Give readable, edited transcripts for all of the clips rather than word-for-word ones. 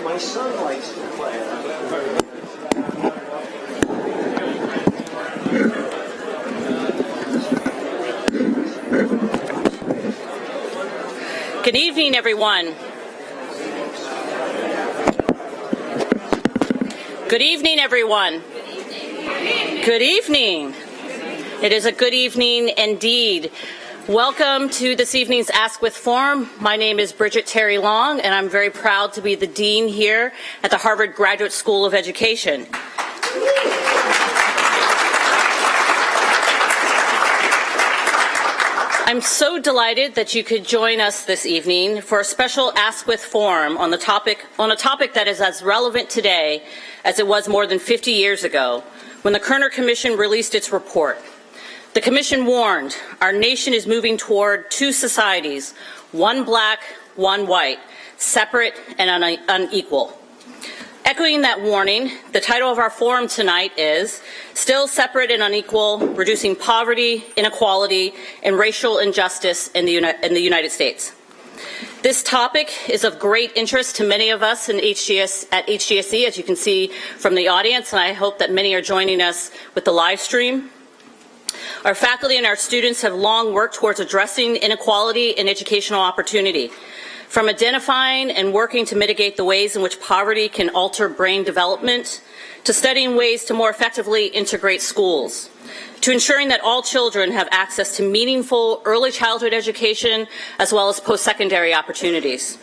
My son likes to play. Good evening, everyone. Good evening, everyone. Good evening. It is a good evening indeed. Welcome to this evening's Askwith Forum. My name is Bridget Terry Long, and I'm very proud to be the Dean here at the Harvard Graduate School of Education. I'm so delighted that you could join us this evening for a special Askwith Forum on a topic that is as relevant today as it was more than 50 years ago when the Kerner Commission released its report. The Commission warned our nation is moving toward two societies, one black, one white, separate and unequal. Echoing that warning, the title of our forum tonight is Still Separate and Unequal, Reducing Poverty, Inequality, and Racial Injustice in the United States. This topic is of great interest to many of us at HGSE, as you can see from the audience, and I hope that many are joining us with the live stream. Our faculty and our students have long worked towards addressing inequality in educational opportunity, from identifying and working to mitigate the ways in which poverty can alter brain development, to studying ways to more effectively integrate schools, to ensuring that all children have access to meaningful early childhood education as well as post-secondary opportunities.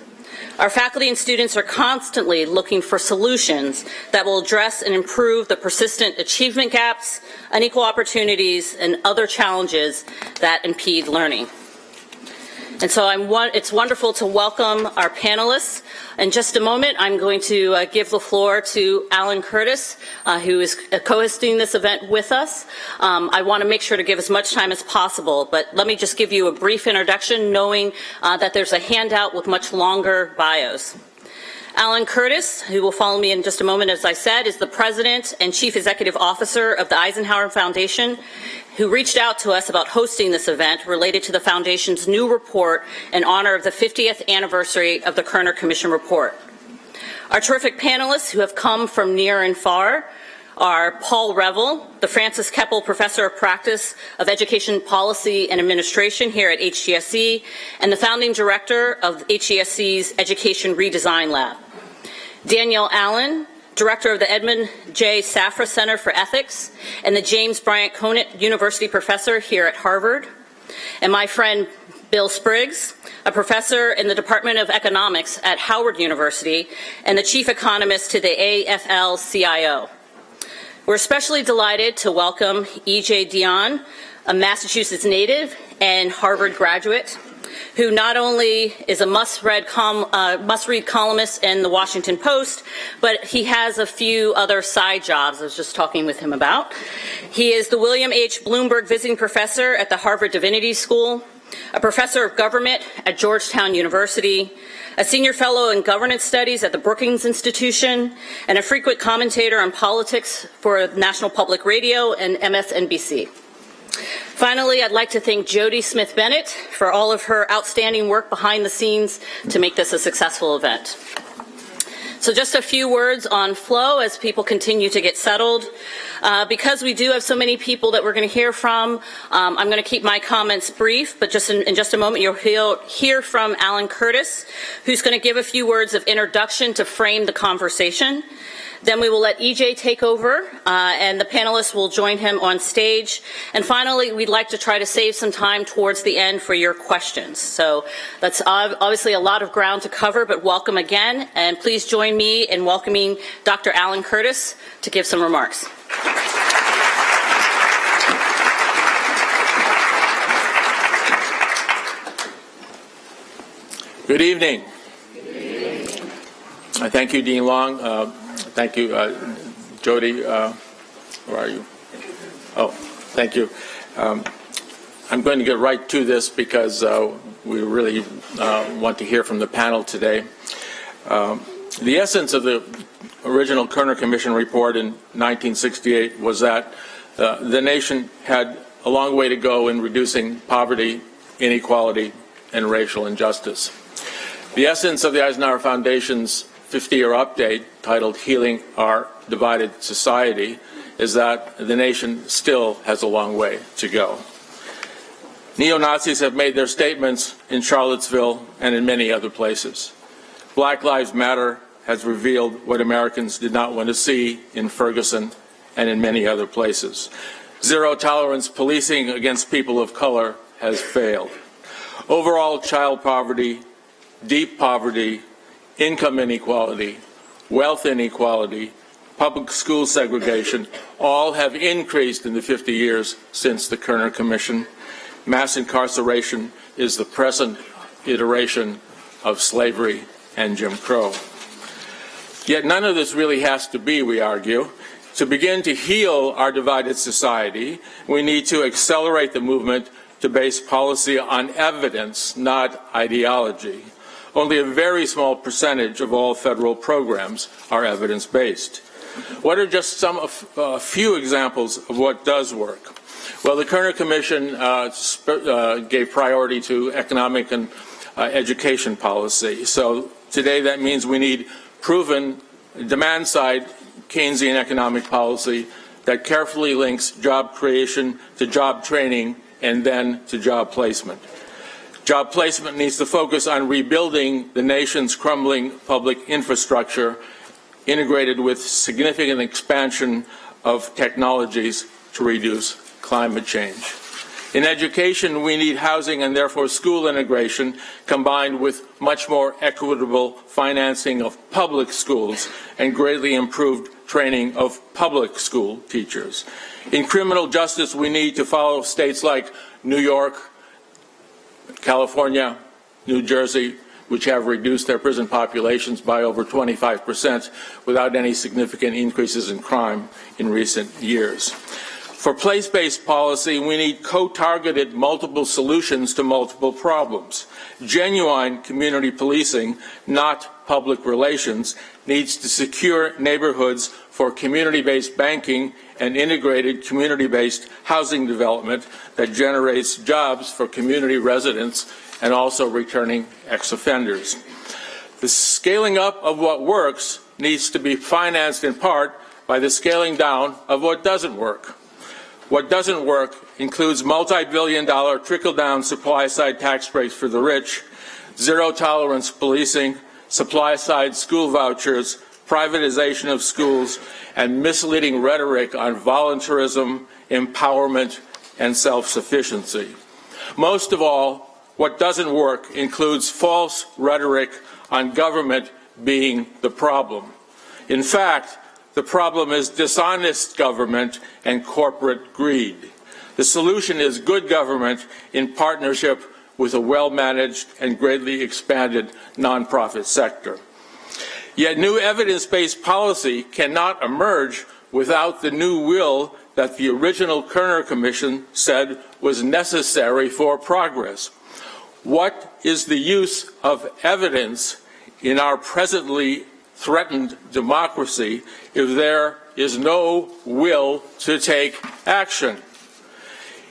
Our faculty and students are constantly looking for solutions that will address and improve the persistent achievement gaps, unequal opportunities, and other challenges that impede learning. And so it's wonderful to welcome our panelists. In just a moment, I'm going to give the floor to Alan Curtis, who is co-hosting this event with us. I want to make sure to give as much time as possible, but let me just give you a brief introduction, knowing that there's a handout with much longer bios. Alan Curtis, who will follow me in just a moment, as I said, is the President and Chief Executive Officer of the Eisenhower Foundation, who reached out to us about hosting this event related to the Foundation's new report in honor of the 50th anniversary of the Kerner Commission report. Our terrific panelists who have come from near and far are Paul Reville, the Francis Keppel Professor of Practice of Education Policy and Administration here at HGSE, and the founding director of HGSE's Education Redesign Lab. Danielle Allen, Director of the Edmond J. Safra Center for Ethics and the James Bryant Conant University Professor here at Harvard. And my friend Bill Spriggs, a professor in the Department of Economics at Howard University and the Chief Economist to the AFL-CIO. We're especially delighted to welcome E.J. Dionne, a Massachusetts native and Harvard graduate, who not only is a must-read columnist in the Washington Post, but he has a few other side jobs I was just talking with him about. He is the William H. Bloomberg Visiting Professor at the Harvard Divinity School, a Professor of Government at Georgetown University, a Senior Fellow in Governance Studies at the Brookings Institution, and a frequent commentator on politics for National Public Radio and MSNBC. Finally, I'd like to thank Jody Smith-Bennett for all of her outstanding work behind the scenes to make this a successful event. So just a few words on flow as people continue to get settled. Because we do have so many people that we're going to hear from, I'm going to keep my comments brief, but just in just a moment you'll hear from Alan Curtis, who's going to give a few words of introduction to frame the conversation. Then we will let EJ take over, and the panelists will join him on stage. And finally, we'd like to try to save some time towards the end for your questions. So that's obviously a lot of ground to cover, but welcome again. And please join me in welcoming Dr. Alan Curtis to give some remarks. Good evening. Thank you, Dean Long. Thank you, Jody. Where are you? Oh, thank you. I'm going to get right to this because we really want to hear from the panel today. The essence of the original Kerner Commission report in 1968 was that the nation had a long way to go in reducing poverty, inequality, and racial injustice. The essence of the Eisenhower Foundation's 50-year update, titled Healing Our Divided Society, is that the nation still has a long way to go. Neo-Nazis have made their statements in Charlottesville and in many other places. Black Lives Matter has revealed what Americans did not want to see in Ferguson and in many other places. Zero-tolerance policing against people of color has failed. Overall child poverty, deep poverty, income inequality, wealth inequality, public school segregation, all have increased in the 50 years since the Kerner Commission. Mass incarceration is the present iteration of slavery and Jim Crow. Yet none of this really has to be, we argue. To begin to heal our divided society, we need to accelerate the movement to base policy on evidence, not ideology. Only a very small percentage of all federal programs are evidence-based. What are just a few examples of what does work? Well, the Kerner Commission gave priority to economic and education policy. So today that means we need proven demand-side Keynesian economic policy that carefully links job creation to job training and then to job placement. Job placement needs to focus on rebuilding the nation's crumbling public infrastructure, integrated with significant expansion of technologies to reduce climate change. In education, we need housing and therefore school integration combined with much more equitable financing of public schools and greatly improved training of public school teachers. In criminal justice, we need to follow states like New York, California, New Jersey, which have reduced their prison populations by over 25% without any significant increases in crime in recent years. For place-based policy, we need co-targeted multiple solutions to multiple problems. Genuine community policing, not public relations, needs to secure neighborhoods for community-based banking and integrated community-based housing development that generates jobs for community residents and also returning ex-offenders. The scaling up of what works needs to be financed in part by the scaling down of what doesn't work. What doesn't work includes multi-billion-dollar trickle-down supply-side tax breaks for the rich, zero-tolerance policing, supply-side school vouchers, privatization of schools, and misleading rhetoric on voluntarism, empowerment, and self-sufficiency. Most of all, what doesn't work includes false rhetoric on government being the problem. In fact, the problem is dishonest government and corporate greed. The solution is good government in partnership with a well-managed and greatly expanded nonprofit sector. Yet new evidence-based policy cannot emerge without the new will that the original Kerner Commission said was necessary for progress. What is the use of evidence in our presently threatened democracy if there is no will to take action?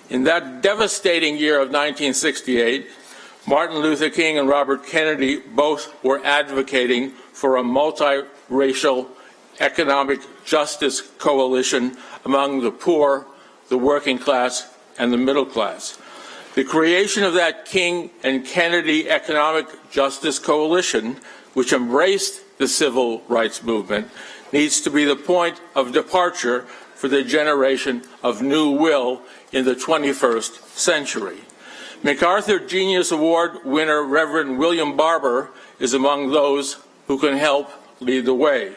In that devastating year of 1968, Martin Luther King and Robert Kennedy both were advocating for a multiracial economic justice coalition among the poor, the working class, and the middle class. The creation of that King and Kennedy Economic Justice Coalition, which embraced the civil rights movement, needs to be the point of departure for the generation of new will in the 21st century. MacArthur Genius Award winner Reverend William Barber is among those who can help lead the way.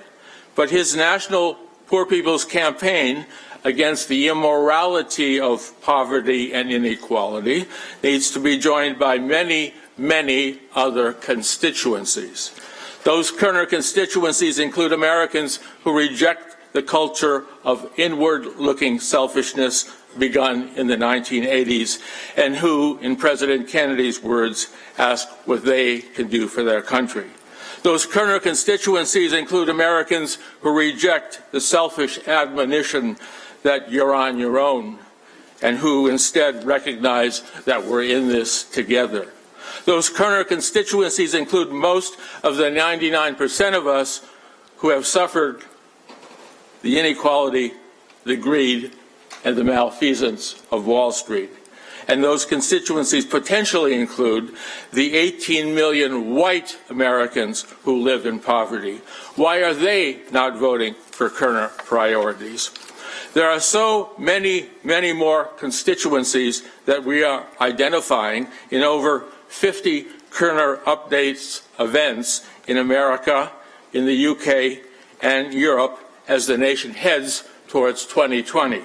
But his National Poor People's Campaign against the immorality of poverty and inequality needs to be joined by many, many other constituencies. Those Kerner constituencies include Americans who reject the culture of inward-looking selfishness begun in the 1980s, and who, in President Kennedy's words, ask what they can do for their country. Those Kerner constituencies include Americans who reject the selfish admonition that you're on your own, and who instead recognize that we're in this together. Those Kerner constituencies include most of the 99% of us who have suffered the inequality, the greed, and the malfeasance of Wall Street. And those constituencies potentially include the 18 million white Americans who live in poverty. Why are they not voting for Kerner priorities? There are so many, many more constituencies that we are identifying in over 50 Kerner Updates events in America, in the UK, and Europe as the nation heads towards 2020.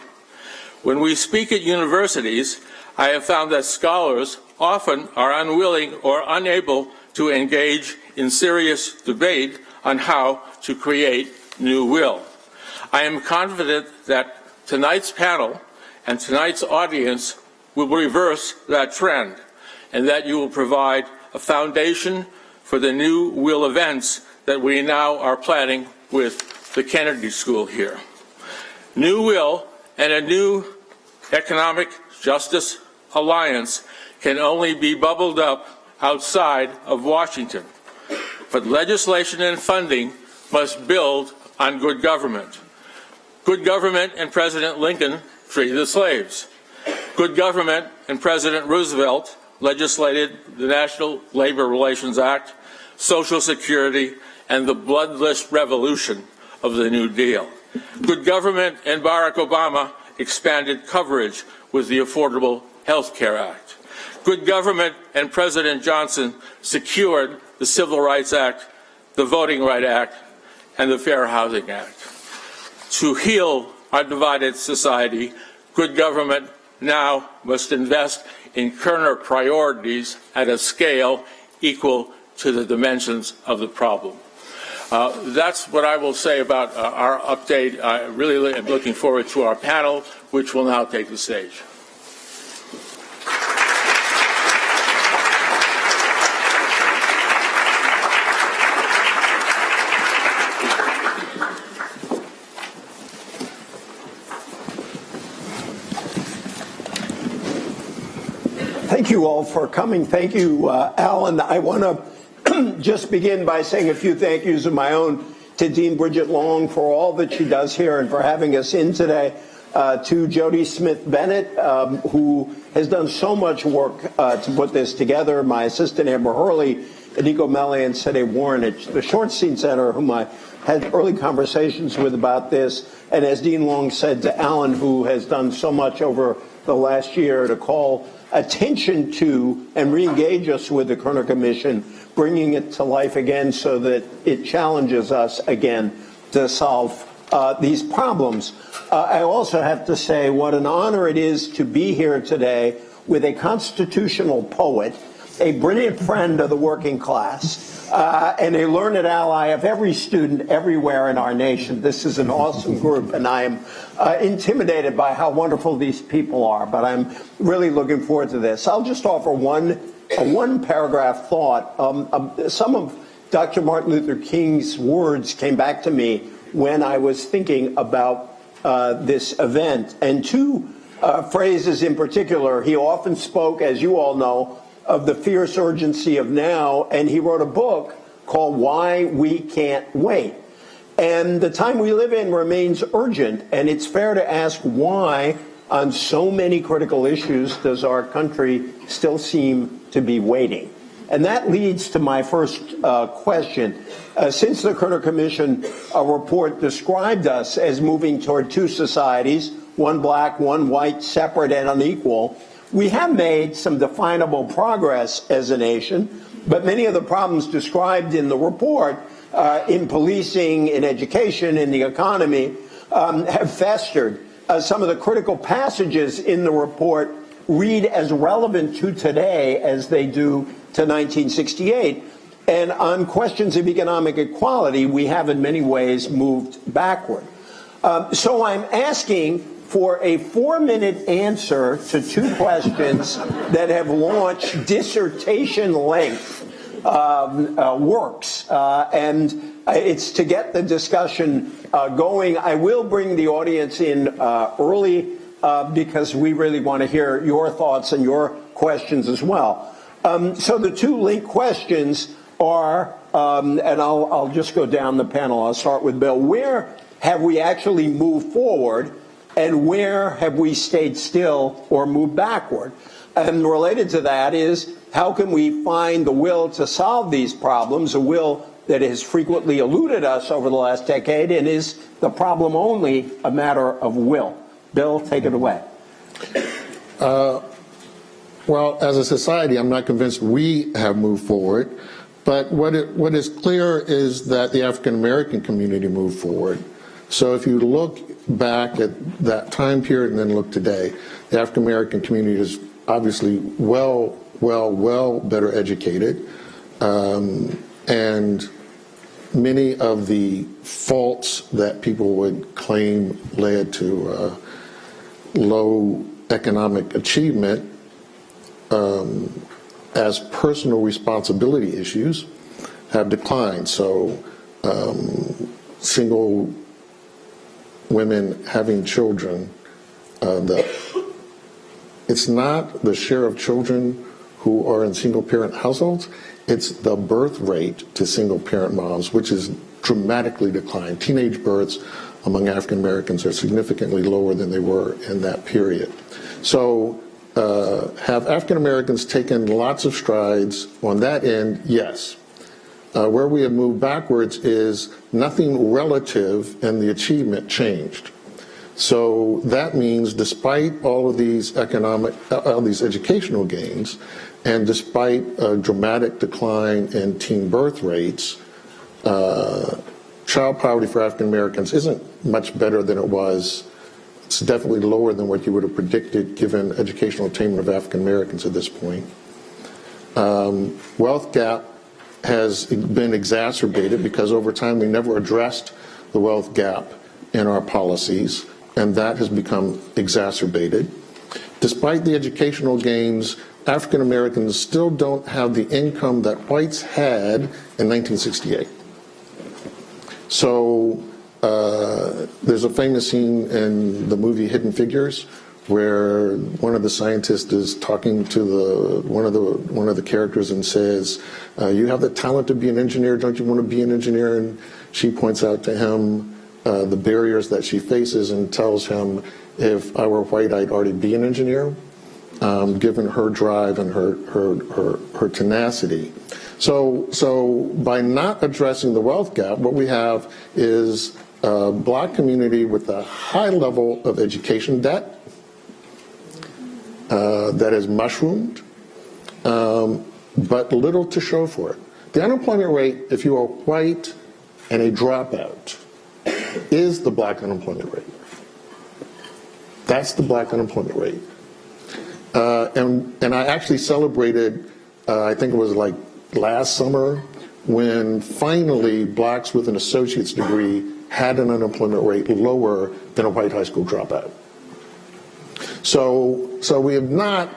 When we speak at universities, I have found that scholars often are unwilling or unable to engage in serious debate on how to create new will. I am confident that tonight's panel and tonight's audience will reverse that trend, and that you will provide a foundation for the new will events that we now are planning with the Kennedy School here. New will and a new economic justice alliance can only be bubbled up outside of Washington. But legislation and funding must build on good government. Good government and President Lincoln freed the slaves. Good government and President Roosevelt legislated the National Labor Relations Act, Social Security, and the bloodless revolution of the New Deal. Good government and Barack Obama expanded coverage with the Affordable Health Care Act. Good government and President Johnson secured the Civil Rights Act, the Voting Rights Act, and the Fair Housing Act. To heal our divided society, good government now must invest in Kerner priorities at a scale equal to the dimensions of the problem. That's what I will say about our update. I really am looking forward to our panel, which will now take the stage. Thank you all for coming. Thank you, Alan. I want to just begin by saying a few thank yous of my own to Dean Bridget Long for all that she does here and for having us in today, to Jody Smith-Bennett, who has done so much work to put this together, my assistant Amber Hurley, Nico Melli, and Sede Warren at the Shortstein Center, whom I had early conversations with about this, and as Dean Long said, to Alan, who has done so much over the last year to call attention to and re-engage us with the Kerner Commission, bringing it to life again so that it challenges us again to solve these problems. I also have to say what an honor it is to be here today with a constitutional poet, a brilliant friend of the working class, and a learned ally of every student everywhere in our nation. This is an awesome group, and I am intimidated by how wonderful these people are, but I'm really looking forward to this. I'll just offer a one-paragraph thought. Some of Dr. Martin Luther King's words came back to me when I was thinking about this event, and two phrases in particular. He often spoke, as you all know, of the fierce urgency of now, and he wrote a book called Why We Can't Wait. And the time we live in remains urgent, and it's fair to ask why, on so many critical issues, does our country still seem to be waiting? And that leads to my first question. Since the Kerner Commission report described us as moving toward two societies, one black, one white, separate and unequal, we have made some definable progress as a nation, but many of the problems described in the report, in policing, in education, in the economy, have festered. Some of the critical passages in the report read as relevant to today as they do to 1968. And on questions of economic equality, we have in many ways moved backward. So I'm asking for a 4-minute answer to two questions that have launched dissertation-length works. And it's to get the discussion going. I will bring the audience in early because we really want to hear your thoughts and your questions as well. So the two linked questions are, and I'll just go down the panel. I'll start with Bill. Where have we actually moved forward, and where have we stayed still or moved backward? And related to that is, how can we find the will to solve these problems, a will that has frequently eluded us over the last decade, and is the problem only a matter of will? Bill, take it away. Well, as a society, I'm not convinced we have moved forward. But what is clear is that the African American community moved forward. So if you look back at that time period and then look today, the African American community is obviously well better educated, and many of the faults that people would claim led to low economic achievement as personal responsibility issues have declined. So single women having children, it's not the share of children who are in single parent households, it's the birth rate to single parent moms, which is dramatically declined. Teenage births among African Americans are significantly lower than they were in that period. So have African Americans taken lots of strides on that end? Yes. Where we have moved backwards is nothing relative in the achievement changed. So that means despite all of these educational gains, and despite a dramatic decline in teen birth rates, child poverty for African Americans isn't much better than it was. It's definitely lower than what you would have predicted given educational attainment of African Americans at this point. Wealth gap has been exacerbated because over time we never addressed the wealth gap in our policies, and that has become exacerbated. Despite the educational gains, African Americans still don't have the income that whites had in 1968. So there's a famous scene in the movie Hidden Figures where one of the scientists is talking to one of the characters and says, "You have the talent to be an engineer. Don't you want to be an engineer?" And she points out to him the barriers that she faces and tells him, "If I were white, I'd already be an engineer." Given her drive and her tenacity. So by not addressing the wealth gap, what we have is a black community with a high level of education debt that has mushroomed, but little to show for it. The unemployment rate, if you are white and a dropout, is the black unemployment rate. That's the black unemployment rate. And I actually celebrated, I think it was like last summer, when finally blacks with an associate's degree had an unemployment rate lower than a white high school dropout. So we have not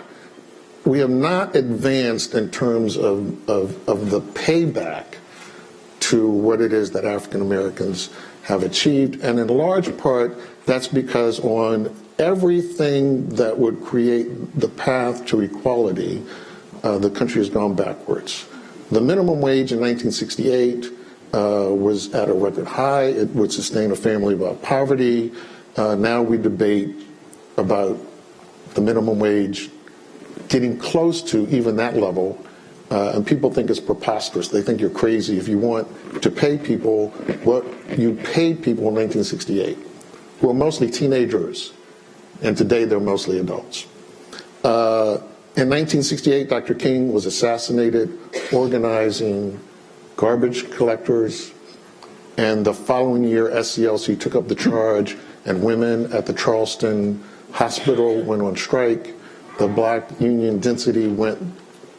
advanced in terms of the payback to what it is that African Americans have achieved, and in large part that's because on everything that would create the path to equality, the country has gone backwards. The minimum wage in 1968 was at a record high. It would sustain a family without poverty. Now we debate about the minimum wage getting close to even that level And people think it's preposterous. They think you're crazy if you want to pay people what you paid people in 1968, who are mostly teenagers, and today they're mostly adults. In 1968, Dr. King was assassinated organizing garbage collectors, and the following year, SCLC took up the charge, and women at the Charleston Hospital went on strike. The black union density went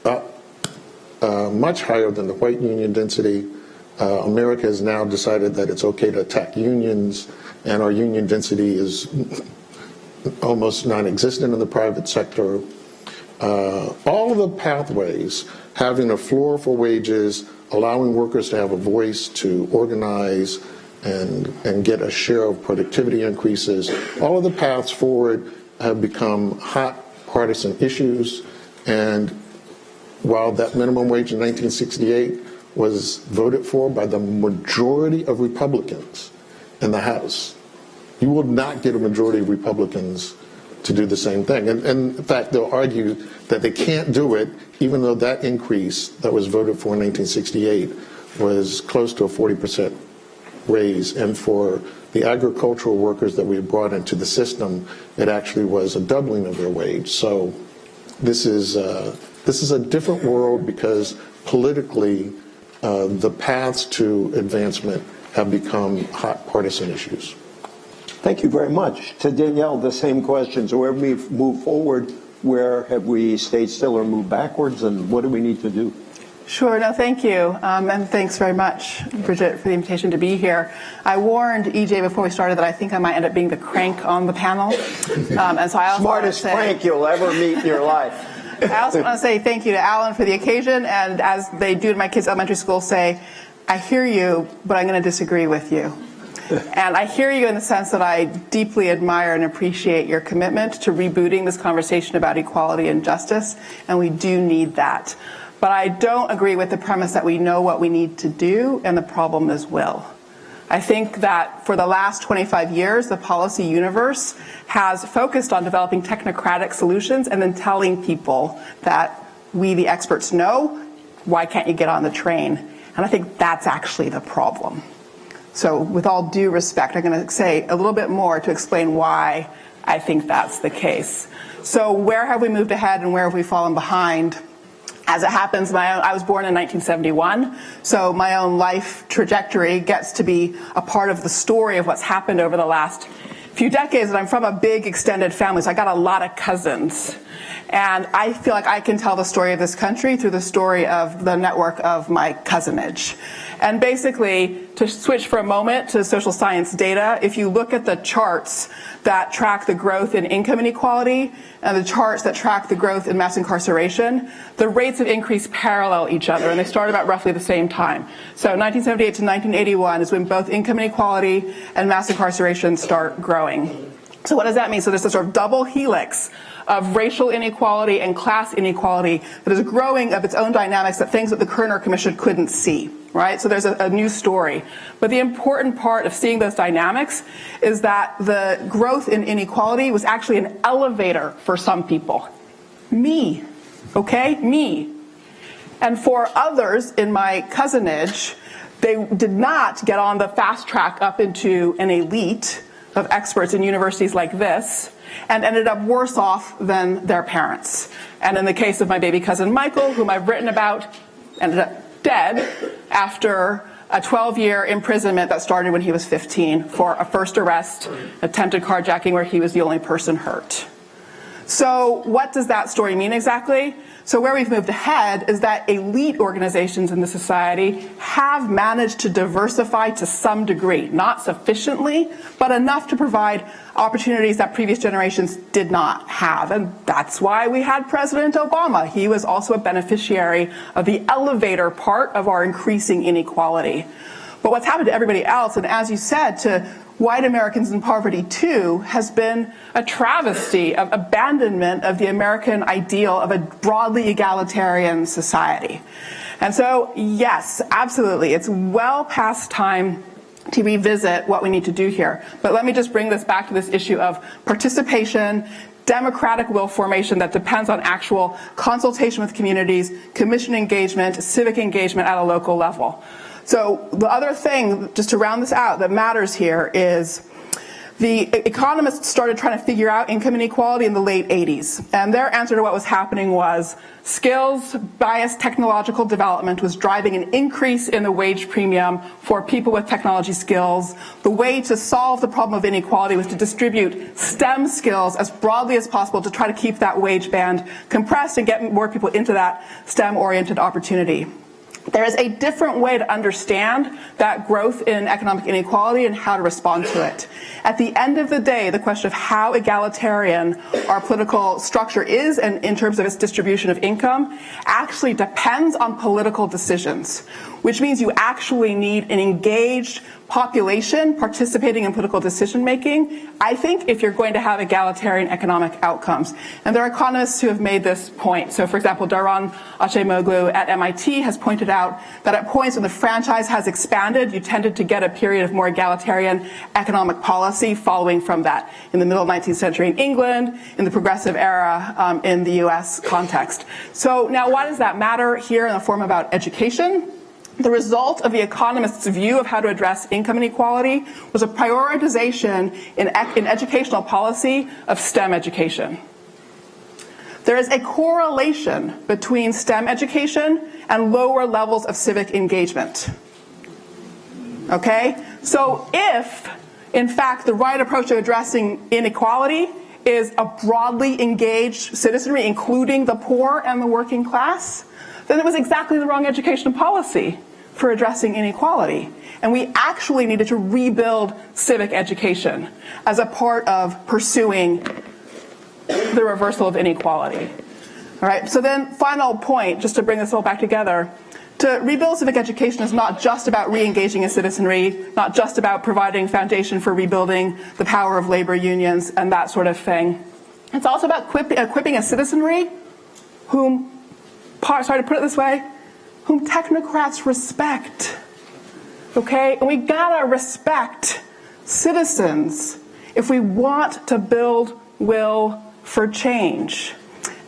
up much higher than the white union density. America has now decided that it's okay to attack unions, and our union density is almost non-existent in the private sector. All of the pathways, having a floor for wages, allowing workers to have a voice to organize and get a share of productivity increases, all of the paths forward have become hot partisan issues. And while that minimum wage in 1968 was voted for by the majority of Republicans in the House, you will not get a majority of Republicans to do the same thing. And in fact, they'll argue that they can't do it, even though that increase that was voted for in 1968 was close to a 40% raise. And for the agricultural workers that we brought into the system, it actually was a doubling of their wage. So this is a different world because politically the paths to advancement have become hot partisan issues. Thank you very much. To Danielle, the same question. So where we've moved forward, where have we stayed still or moved backwards, and what do we need to do? Sure. No, thank you. And thanks very much, Bridget, for the invitation to be here. I warned EJ before we started that I think I might end up being the crank on the panel. And so I also Smartest crank you'll ever meet in your life. I also want to say thank you to Alan for the occasion. And as they do in my kids' elementary school, say, I hear you, but I'm going to disagree with you. And I hear you in the sense that I deeply admire and appreciate your commitment to rebooting this conversation about equality and justice, and we do need that. But I don't agree with the premise that we know what we need to do and the problem is will. I think that for the last 25 years, the policy universe has focused on developing technocratic solutions and then telling people that we, the experts, know, why can't you get on the train? And I think that's actually the problem. So with all due respect, I'm going to say a little bit more to explain why I think that's the case. So where have we moved ahead and where have we fallen behind? As it happens, I was born in 1971, so my own life trajectory gets to be a part of the story of what's happened over the last few decades. And I'm from a big extended family, so I got a lot of cousins. And I feel like I can tell the story of this country through the story of the network of my cousinage. And basically, to switch for a moment to social science data, if you look at the charts that track the growth in income inequality and the charts that track the growth in mass incarceration, the rates of increase parallel each other, and they start about roughly the same time. So 1978 to 1981 is when both income inequality and mass incarceration start growing. So what does that mean? So there's a sort of double helix of racial inequality and class inequality that is growing of its own dynamics, that things that the Kerner Commission couldn't see, right? So there's a new story. But the important part of seeing those dynamics is that the growth in inequality was actually an elevator for some people. Me, okay? Me. And for others in my cousinage, they did not get on the fast track up into an elite of experts in universities like this, and ended up worse off than their parents. And in the case of my baby cousin Michael, whom I've written about, ended up dead after a 12-year imprisonment that started when he was 15 for a first arrest, attempted carjacking where he was the only person hurt. So what does that story mean exactly? So where we've moved ahead is that elite organizations in the society have managed to diversify to some degree, not sufficiently, but enough to provide opportunities that previous generations did not have. And that's why we had President Obama. He was also a beneficiary of the elevator part of our increasing inequality. But what's happened to everybody else, and as you said, to white Americans in poverty too, has been a travesty of abandonment of the American ideal of a broadly egalitarian society. And so, yes, absolutely, it's well past time to revisit what we need to do here. But let me just bring this back to this issue of participation, democratic will formation that depends on actual consultation with communities, commission engagement, civic engagement at a local level. So the other thing, just to round this out, that matters here is the economists started trying to figure out income inequality in the late 80s. And their answer to what was happening was skills-biased technological development was driving an increase in the wage premium for people with technology skills. The way to solve the problem of inequality was to distribute STEM skills as broadly as possible to try to keep that wage band compressed and get more people into that STEM-oriented opportunity. There is a different way to understand that growth in economic inequality and how to respond to it. At the end of the day, the question of how egalitarian our political structure is and in terms of its distribution of income actually depends on political decisions, which means you actually need an engaged population participating in political decision making, I think, if you're going to have egalitarian economic outcomes. And there are economists who have made this point. So, for example, Daron Acemoglu at MIT has pointed out that at points when the franchise has expanded, you tended to get a period of more egalitarian economic policy following from that in the middle 19th century in England, in the progressive era in the US context. So now why does that matter here in the form about education? The result of the economists' view of how to address income inequality was a prioritization in educational policy of STEM education. There is a correlation between STEM education and lower levels of civic engagement. Okay? So if, in fact, the right approach to addressing inequality is a broadly engaged citizenry, including the poor and the working class, then it was exactly the wrong educational policy for addressing inequality. And we actually needed to rebuild civic education as a part of pursuing the reversal of inequality. All right, so then final point, just to bring this all back together, to rebuild civic education is not just about re-engaging a citizenry, not just about providing foundation for rebuilding the power of labor unions and that sort of thing. It's also about equipping a citizenry whom, sorry to put it this way, whom technocrats respect. Okay? And we gotta respect citizens if we want to build will for change.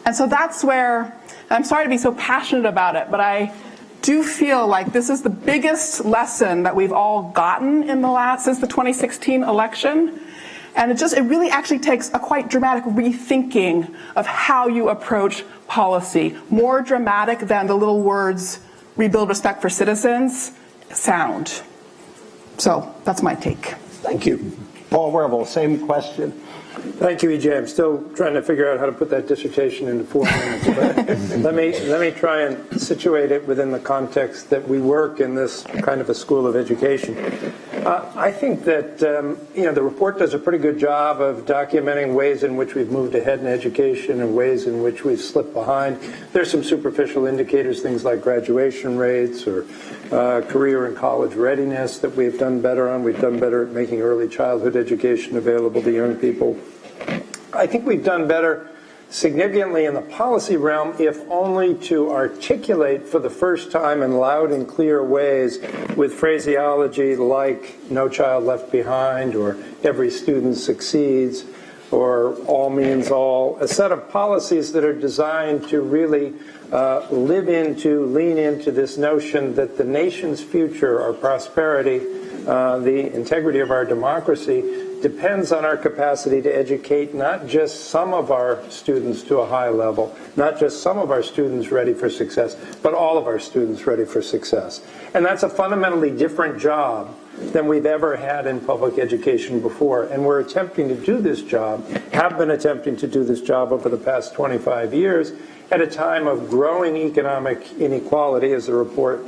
And so that's where, I'm sorry to be so passionate about it, but I do feel like this is the biggest lesson that we've all gotten in since the 2016 election. And it really actually takes a quite dramatic rethinking of how you approach policy. More dramatic than the little words, rebuild respect for citizens, sound. So that's my take. Thank you. Paul Reville, same question. Thank you, EJ. I'm still trying to figure out how to put that dissertation into 4 minutes. But let me try and situate it within the context that we work in this kind of a school of education. I think that the report does a pretty good job of documenting ways in which we've moved ahead in education and ways in which we've slipped behind. There's some superficial indicators, things like graduation rates or career and college readiness that we've done better on. We've done better at making early childhood education available to young people. I think we've done better significantly in the policy realm, if only to articulate for the first time in loud and clear ways with phraseology like no child left behind or every student succeeds or all means all, a set of policies that are designed to really lean into this notion that the nation's future, our prosperity, the integrity of our democracy depends on our capacity to educate not just some of our students to a high level, not just some of our students ready for success, but all of our students ready for success. And that's a fundamentally different job than we've ever had in public education before. And we're attempting to do this job, have been attempting to do this job over the past 25 years at a time of growing economic inequality, as the report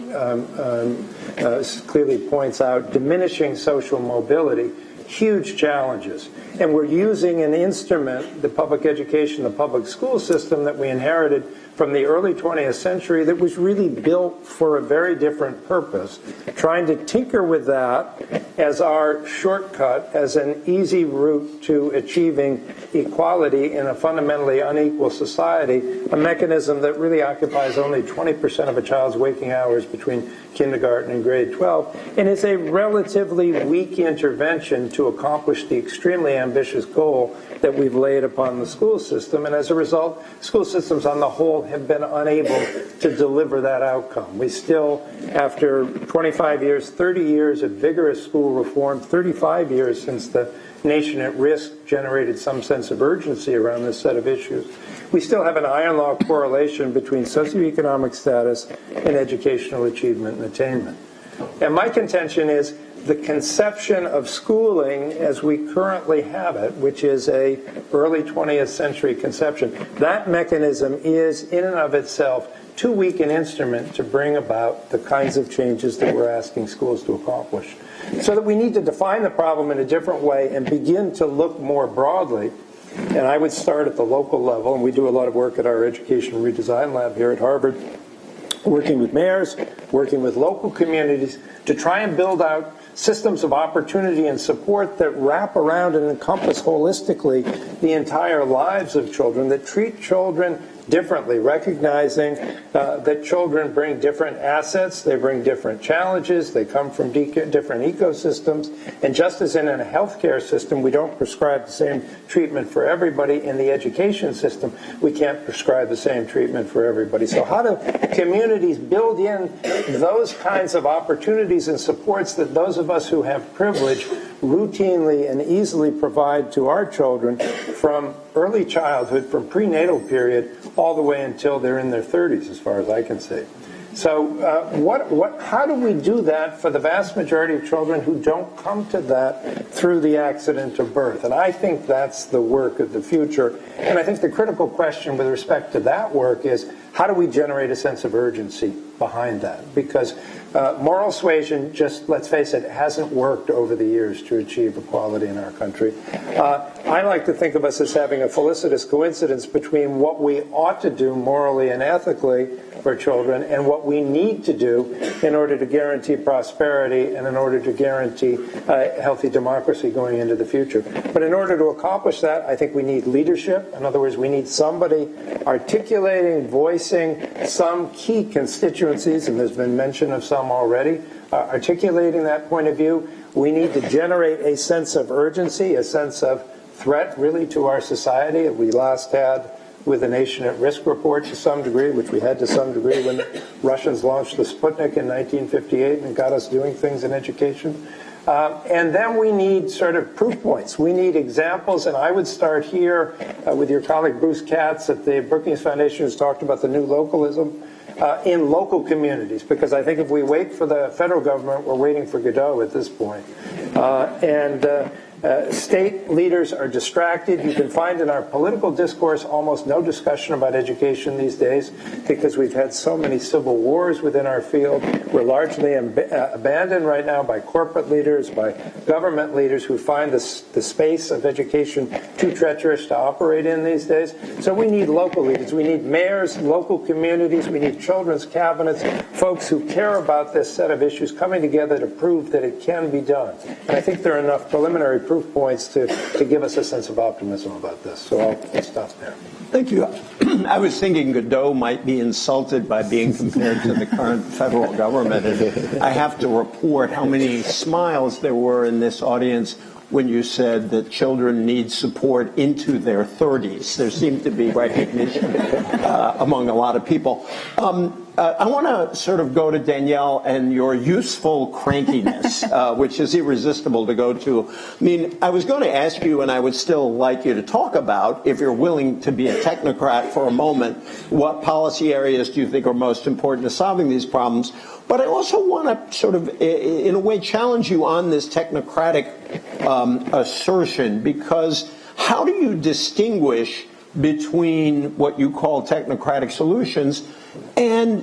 clearly points out, diminishing social mobility, huge challenges. And we're using an instrument, the public education, the public school system that we inherited from the early 20th century that was really built for a very different purpose, trying to tinker with that as our shortcut, as an easy route to achieving equality in a fundamentally unequal society, a mechanism that really occupies only 20% of a child's waking hours between kindergarten and grade 12, and is a relatively weak intervention to accomplish the extremely ambitious goal that we've laid upon the school system. And as a result, school systems on the whole have been unable to deliver that outcome. We still, after 25 years, 30 years of vigorous school reform, 35 years since the nation at risk generated some sense of urgency around this set of issues, we still have an iron law correlation between socioeconomic status and educational achievement and attainment. And my contention is the conception of schooling as we currently have it, which is a early 20th century conception, that mechanism is in and of itself too weak an instrument to bring about the kinds of changes that we're asking schools to accomplish. So that we need to define the problem in a different way and begin to look more broadly. And I would start at the local level, and we do a lot of work at our Education Redesign Lab here at Harvard, working with mayors, working with local communities to try and build out systems of opportunity and support that wrap around and encompass holistically the entire lives of children, that treat children differently, recognizing that children bring different assets, they bring different challenges, they come from different ecosystems, and just as in a healthcare system we don't prescribe the same treatment for everybody, in the education system we can't prescribe the same treatment for everybody. So how do communities build in those kinds of opportunities and supports that those of us who have privilege routinely and easily provide to our children from early childhood, from prenatal period, all the way until they're in their 30s, as far as I can see. So how do we do that for the vast majority of children who don't come to that through the accident of birth? And I think that's the work of the future. And I think the critical question with respect to that work is, how do we generate a sense of urgency behind that? Because moral suasion, just let's face it, hasn't worked over the years to achieve equality in our country. I like to think of us as having a felicitous coincidence between what we ought to do morally and ethically for children and what we need to do in order to guarantee prosperity and in order to guarantee healthy democracy going into the future. But in order to accomplish that, I think we need leadership. In other words, we need somebody articulating, voicing some key constituencies, and there's been mention of some already, articulating that point of view. We need to generate a sense of urgency, a sense of threat really to our society that we last had with the Nation at Risk report to some degree, which we had to some degree when the Russians launched the Sputnik in 1958 and got us doing things in education. And then we need sort of proof points. We need examples, and I would start here with your colleague Bruce Katz at the Brookings Foundation, who's talked about the new localism in local communities, because I think if we wait for the federal government, we're waiting for Godot at this point. State leaders are distracted. You can find in our political discourse almost no discussion about education these days because we've had so many civil wars within our field. We're largely abandoned right now by corporate leaders, by government leaders who find the space of education too treacherous to operate in these days. So we need local leaders. We need mayors, local communities. We need children's cabinets, folks who care about this set of issues coming together to prove that it can be done. And I think there are enough preliminary proof points to give us a sense of optimism about this. So I'll stop there. Thank you. I was thinking Godot might be insulted by being compared to the current federal government. And I have to report how many smiles there were in this audience when you said that children need support into their 30s. There seemed to be recognition among a lot of people. I want to sort of go to Danielle and your useful crankiness, which is irresistible to go to. I mean, I was going to ask you, and I would still like you to talk about, if you're willing to be a technocrat for a moment, what policy areas do you think are most important to solving these problems? But I also want to sort of, in a way, challenge you on this technocratic assertion, because how do you distinguish between what you call technocratic solutions and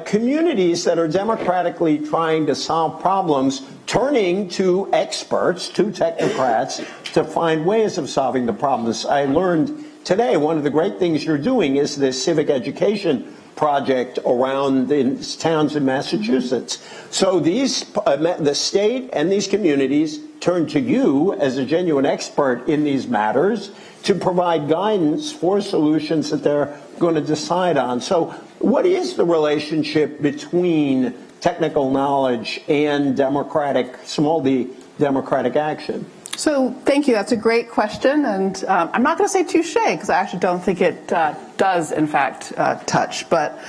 communities that are democratically trying to solve problems, turning to experts, to technocrats, to find ways of solving the problems? I learned today, one of the great things you're doing is this civic education project around the towns in Massachusetts. So the state and these communities turn to you as a genuine expert in these matters to provide guidance for solutions that they're going to decide on. So what is the relationship between technical knowledge and small d democratic action? So thank you. That's a great question. And I'm not going to say touche, because I actually don't think it does, in fact, touch. But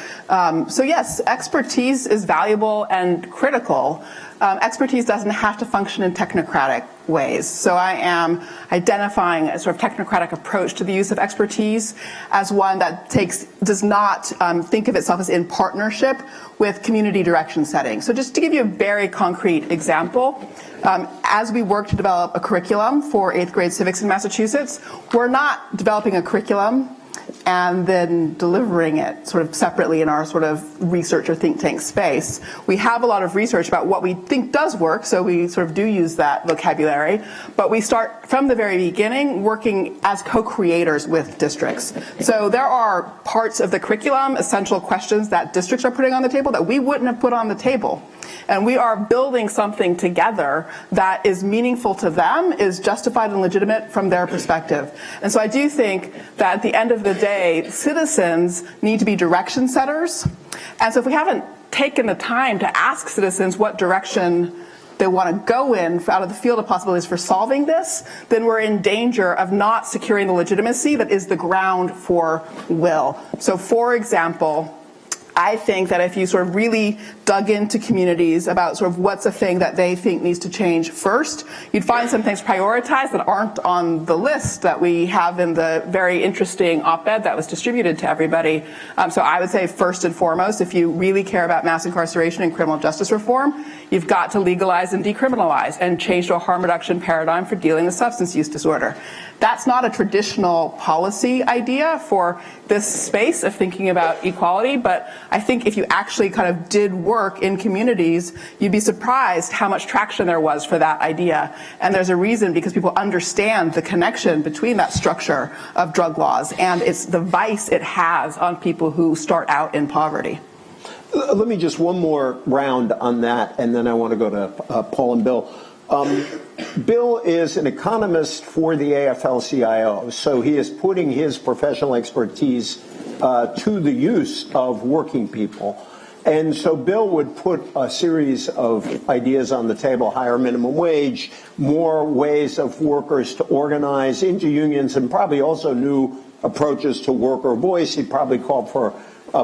so yes, expertise is valuable and critical. Expertise doesn't have to function in technocratic ways. So I am identifying a sort of technocratic approach to the use of expertise as one that does not think of itself as in partnership with community direction setting. So just to give you a very concrete example, as we work to develop a curriculum for 8th grade civics in Massachusetts, we're not developing a curriculum and then delivering it sort of separately in our sort of research or think tank space. We have a lot of research about what we think does work, so we sort of do use that vocabulary, but we start from the very beginning working as co-creators with districts. So there are parts of the curriculum, essential questions that districts are putting on the table that we wouldn't have put on the table. And we are building something together that is meaningful to them, is justified and legitimate from their perspective. And so I do think that at the end of the day, citizens need to be direction setters. And so if we haven't taken the time to ask citizens what direction they want to go in out of the field of possibilities for solving this, then we're in danger of not securing the legitimacy that is the ground for will. So for example, I think that if you sort of really dug into communities about sort of what's a thing that they think needs to change first, you'd find some things prioritized that aren't on the list that we have in the very interesting op-ed that was distributed to everybody. So I would say first and foremost, if you really care about mass incarceration and criminal justice reform, you've got to legalize and decriminalize and change to a harm reduction paradigm for dealing with substance use disorder. That's not a traditional policy idea for this space of thinking about equality, but I think if you actually kind of did work in communities, you'd be surprised how much traction there was for that idea. And there's a reason, because people understand the connection between that structure of drug laws and it's the vice it has on people who start out in poverty. Let me just one more round on that, and then I want to go to Paul and Bill. Bill is an economist for the AFL-CIO, so he is putting his professional expertise to the use of working people. And so Bill would put a series of ideas on the table: higher minimum wage, more ways of workers to organize into unions, and probably also new approaches to worker voice. He probably called for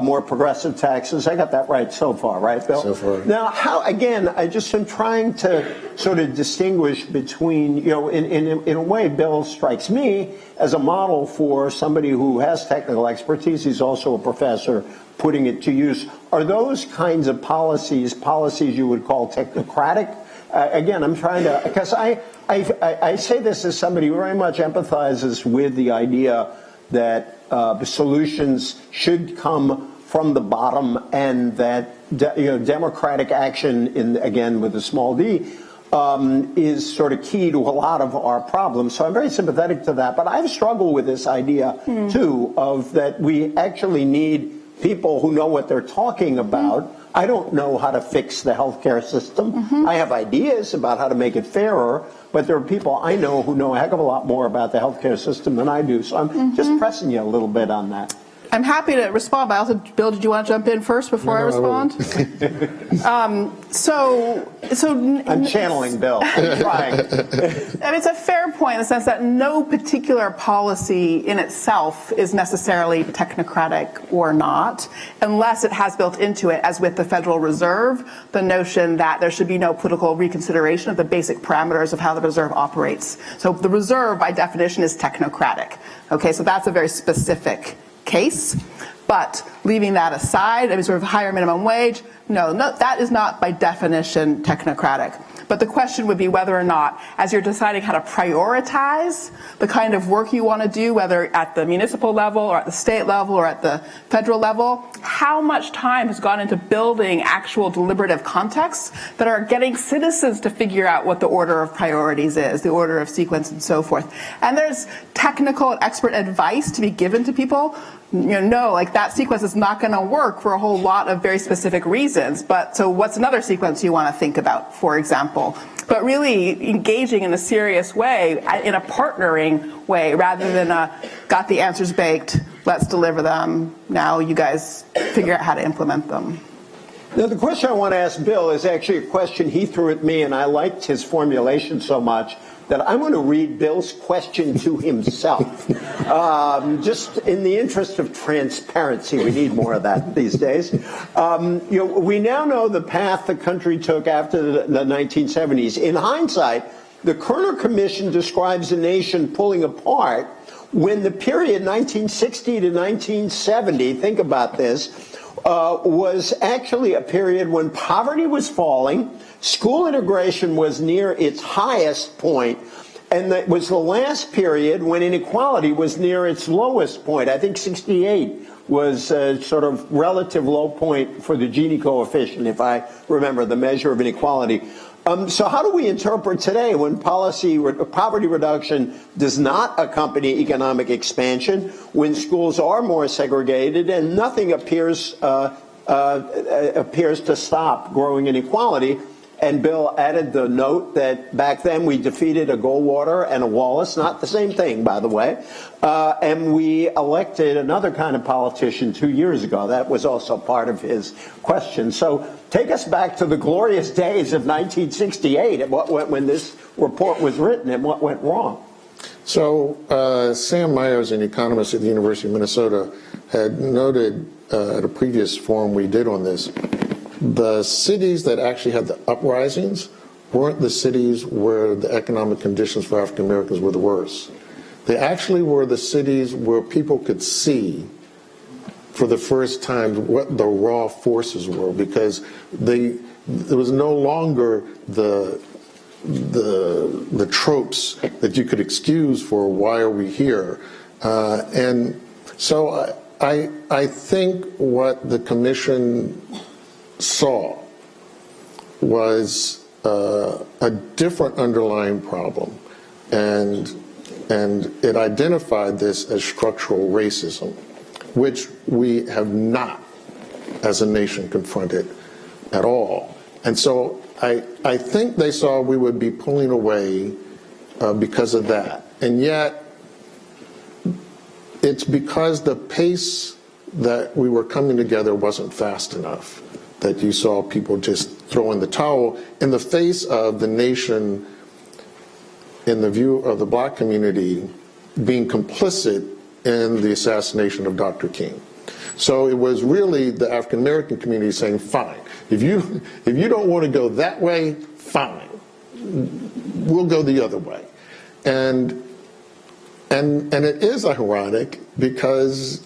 more progressive taxes. I got that right so far, right, Bill? So far. Now, how, again, I just am trying to sort of distinguish between, you know, in a way, Bill strikes me as a model for somebody who has technical expertise. He's also a professor, putting it to use. Are those kinds of policies you would call technocratic? Again, I'm trying to, because I say this as somebody who very much empathizes with the idea that the solutions should come from the bottom, and that democratic action, again with a small d, is sort of key to a lot of our problems. So I'm very sympathetic to that. But I've struggled with this idea too, of that we actually need people who know what they're talking about. I don't know how to fix the healthcare system. I have ideas about how to make it fairer, but there are people I know who know a heck of a lot more about the healthcare system than I do. So I'm just pressing you a little bit on that. I'm happy to respond, but also, Bill, did you want to jump in first before I respond? I'm channeling Bill. I'm trying. I mean, it's a fair point in the sense that no particular policy in itself is necessarily technocratic or not, unless it has built into it, as with the Federal Reserve, the notion that there should be no political reconsideration of the basic parameters of how the Reserve operates. So the Reserve, by definition, is technocratic. Okay, so that's a very specific case. But leaving that aside, I mean, sort of higher minimum wage, no, that is not by definition technocratic. But the question would be whether or not, as you're deciding how to prioritize the kind of work you want to do, whether at the municipal level or at the state level or at the federal level, how much time has gone into building actual deliberative contexts that are getting citizens to figure out what the order of priorities is, the order of sequence and so forth. And there's technical and expert advice to be given to people. No, like that sequence is not going to work for a whole lot of very specific reasons. But so what's another sequence you want to think about, for example? But really engaging in a serious way, in a partnering way, rather than got the answers baked, let's deliver them, now you guys figure out how to implement them. Now, the question I want to ask Bill is actually a question he threw at me, and I liked his formulation so much that I'm going to read Bill's question to himself. Just in the interest of transparency, we need more of that these days. We now know the path the country took after the 1970s. In hindsight, the Kerner Commission describes a nation pulling apart when the period 1960 to 1970, think about this, was actually a period when poverty was falling, school integration was near its highest point, and that was the last period when inequality was near its lowest point. I think 68 was a sort of relative low point for the Gini coefficient, if I remember the measure of inequality. So how do we interpret today when poverty reduction does not accompany economic expansion, when schools are more segregated and nothing appears to stop growing inequality? And Bill added the note that back then we defeated a Goldwater and a Wallace, not the same thing, by the way, and we elected another kind of politician 2 years ago. That was also part of his question. So take us back to the glorious days of 1968 and when this report was written and what went wrong. So Sam Myers, an economist at the University of Minnesota, had noted at a previous forum we did on this, the cities that actually had the uprisings weren't the cities where the economic conditions for African Americans were the worst. They actually were the cities where people could see for the first time what the raw forces were, because there was no longer the tropes that you could excuse for why are we here. And so I think what the commission saw was a different underlying problem, and it identified this as structural racism, which we have not as a nation confronted at all. And so I think they saw we would be pulling away because of that. And yet it's because the pace that we were coming together wasn't fast enough that you saw people just throw in the towel in the face of the nation, in the view of the black community, being complicit in the assassination of Dr. King. So it was really the African American community saying, fine, if you don't want to go that way, fine, we'll go the other way. And it is ironic, because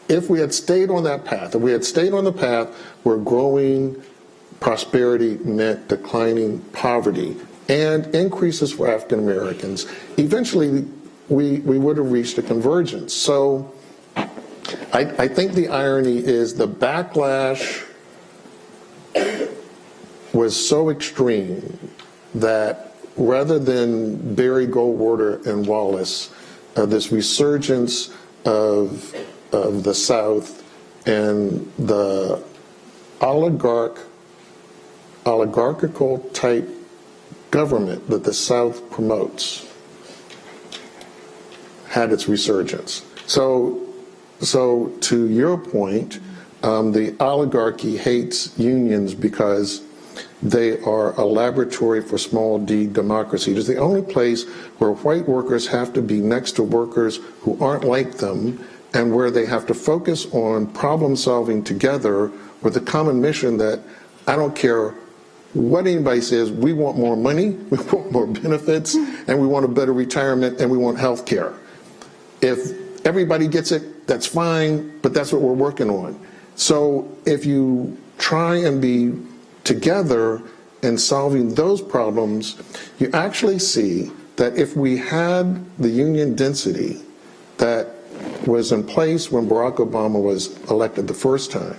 if we had stayed on that path, if we had stayed on the path where growing prosperity meant declining poverty and increases for African Americans, eventually we would have reached a convergence. So I think the irony is the backlash was so extreme that rather than bury Goldwater and Wallace, this resurgence of the South and the oligarchical type government that the South promotes had its resurgence. So to your point, the oligarchy hates unions because they are a laboratory for small d democracy. It's the only place where white workers have to be next to workers who aren't like them, and where they have to focus on problem solving together with a common mission that I don't care what anybody says, we want more money, we want more benefits, and we want a better retirement, and we want health care. If everybody gets it, that's fine, but that's what we're working on. So if you try and be together in solving those problems, you actually see that if we had the union density that was in place when Barack Obama was elected the first time,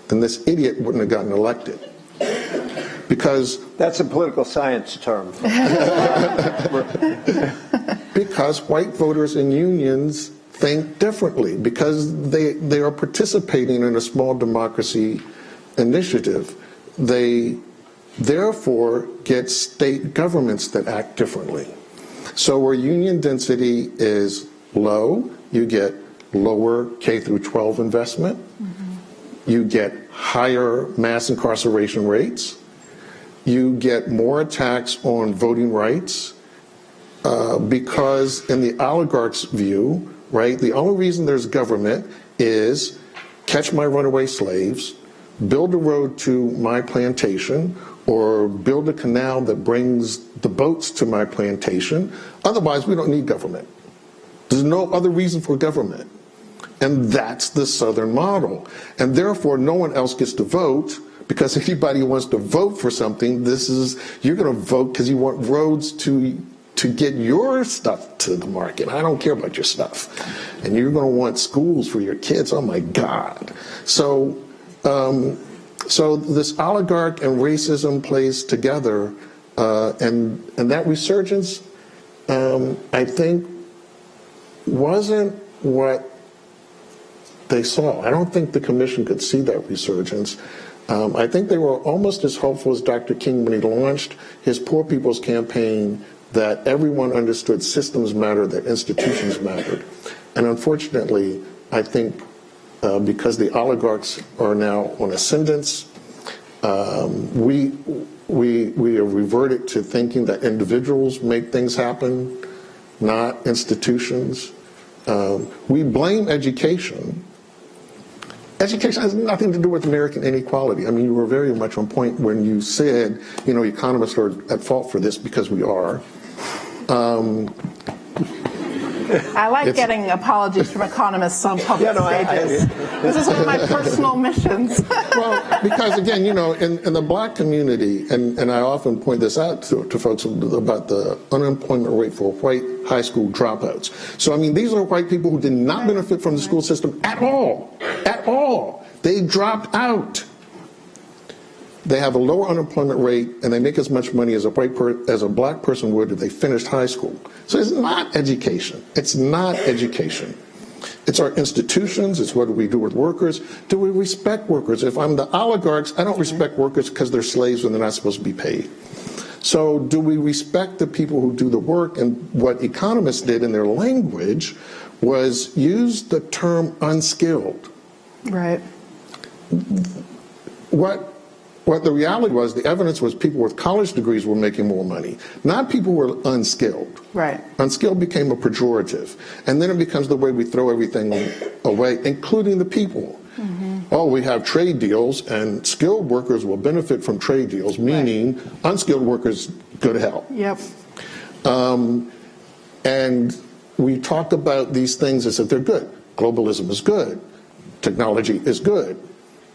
then this idiot wouldn't have gotten elected. Because that's a political science term. Because white voters in unions think differently, because they are participating in a small democracy initiative. They therefore get state governments that act differently. So where union density is low, you get lower K through 12 investment. Mm-hmm. You get higher mass incarceration rates. You get more attacks on voting rights because in the oligarch's view, right, the only reason there's government is catch my runaway slaves, build a road to my plantation, or build a canal that brings the boats to my plantation. Otherwise, we don't need government. There's no other reason for government. And that's the Southern model. And therefore, no one else gets to vote, because if anybody wants to vote for something, you're going to vote because you want roads to get your stuff to the market. I don't care about your stuff. And you're going to want schools for your kids. Oh my God. So this oligarch and racism plays together, and that resurgence, I think, wasn't what they saw. I don't think the commission could see that resurgence. I think they were almost as hopeful as Dr. King when he launched his Poor People's Campaign, that everyone understood systems matter, that institutions mattered. And unfortunately, I think because the oligarchs are now on ascendance, we have reverted to thinking that individuals make things happen, not institutions. We blame education. Education has nothing to do with American inequality. I mean, you were very much on point when you said, economists are at fault for this, because we are. I like getting apologies from economists on public stages. This is one of my personal missions. Well, because again, in the black community, and I often point this out to folks about the unemployment rate for white high school dropouts. So, I mean, these are white people who did not benefit from the school system at all. At all. They dropped out. They have a lower unemployment rate, and they make as much money as a black person would if they finished high school. So it's not education. It's not education. It's our institutions. It's what do we do with workers. Do we respect workers? If I'm the oligarchs, I don't respect workers because they're slaves and they're not supposed to be paid. So do we respect the people who do the work? And what economists did in their language was use the term unskilled. Right. What the reality was, the evidence was people with college degrees were making more money, not people who were unskilled. Right. Unskilled became a pejorative. And then it becomes the way we throw everything away, including the people. Mm-hmm. Oh, we have trade deals, and skilled workers will benefit from trade deals, meaning unskilled workers go to hell. Yep. And we talk about these things as if they're good. Globalism is good. Technology is good.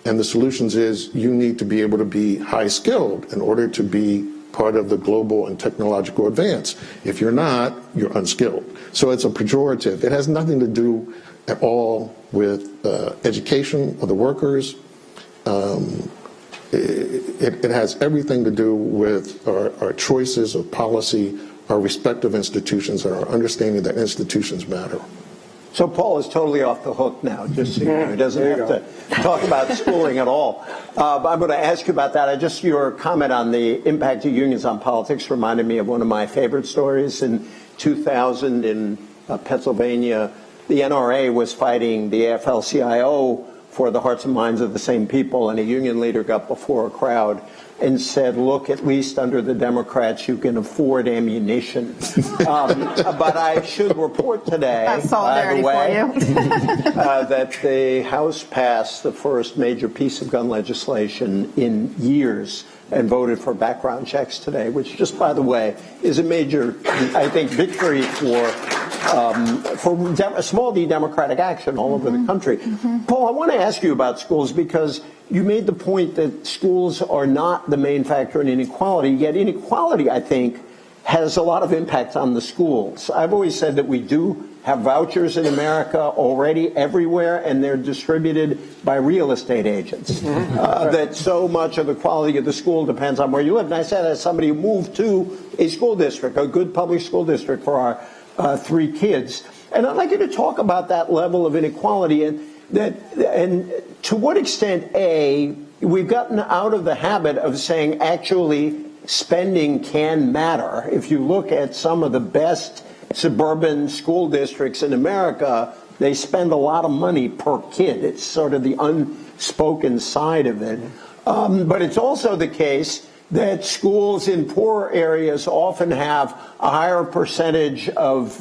And the solutions is you need to be able to be high skilled in order to be part of the global and technological advance. If you're not, you're unskilled. So it's a pejorative. It has nothing to do at all with education of the workers. It has everything to do with our choices of policy, our respective institutions, and our understanding that institutions matter. So Paul is totally off the hook now, just so you know. He doesn't have to talk about schooling at all. But I'm going to ask you about that. Your comment on the impact of unions on politics reminded me of one of my favorite stories. In 2000 in Pennsylvania, the NRA was fighting the AFL-CIO for the hearts and minds of the same people, and a union leader got before a crowd and said, look, at least under the Democrats, you can afford ammunition. But I should report today, by the way, that the House passed the first major piece of gun legislation in years and voted for background checks today, which, just by the way, is a major, I think, victory for small d democratic action all over the country. Paul, I want to ask you about schools because you made the point that schools are not the main factor in inequality, yet inequality, I think, has a lot of impact on the schools. I've always said that we do have vouchers in America already everywhere, and they're distributed by real estate agents. That so much of the quality of the school depends on where you live. And I said, as somebody who moved to a school district, a good public school district for our 3 kids, and I'd like you to talk about that level of inequality and to what extent, A, we've gotten out of the habit of saying actually spending can matter. If you look at some of the best suburban school districts in America, they spend a lot of money per kid. It's sort of the unspoken side of it. But it's also the case that schools in poor areas often have a higher percentage of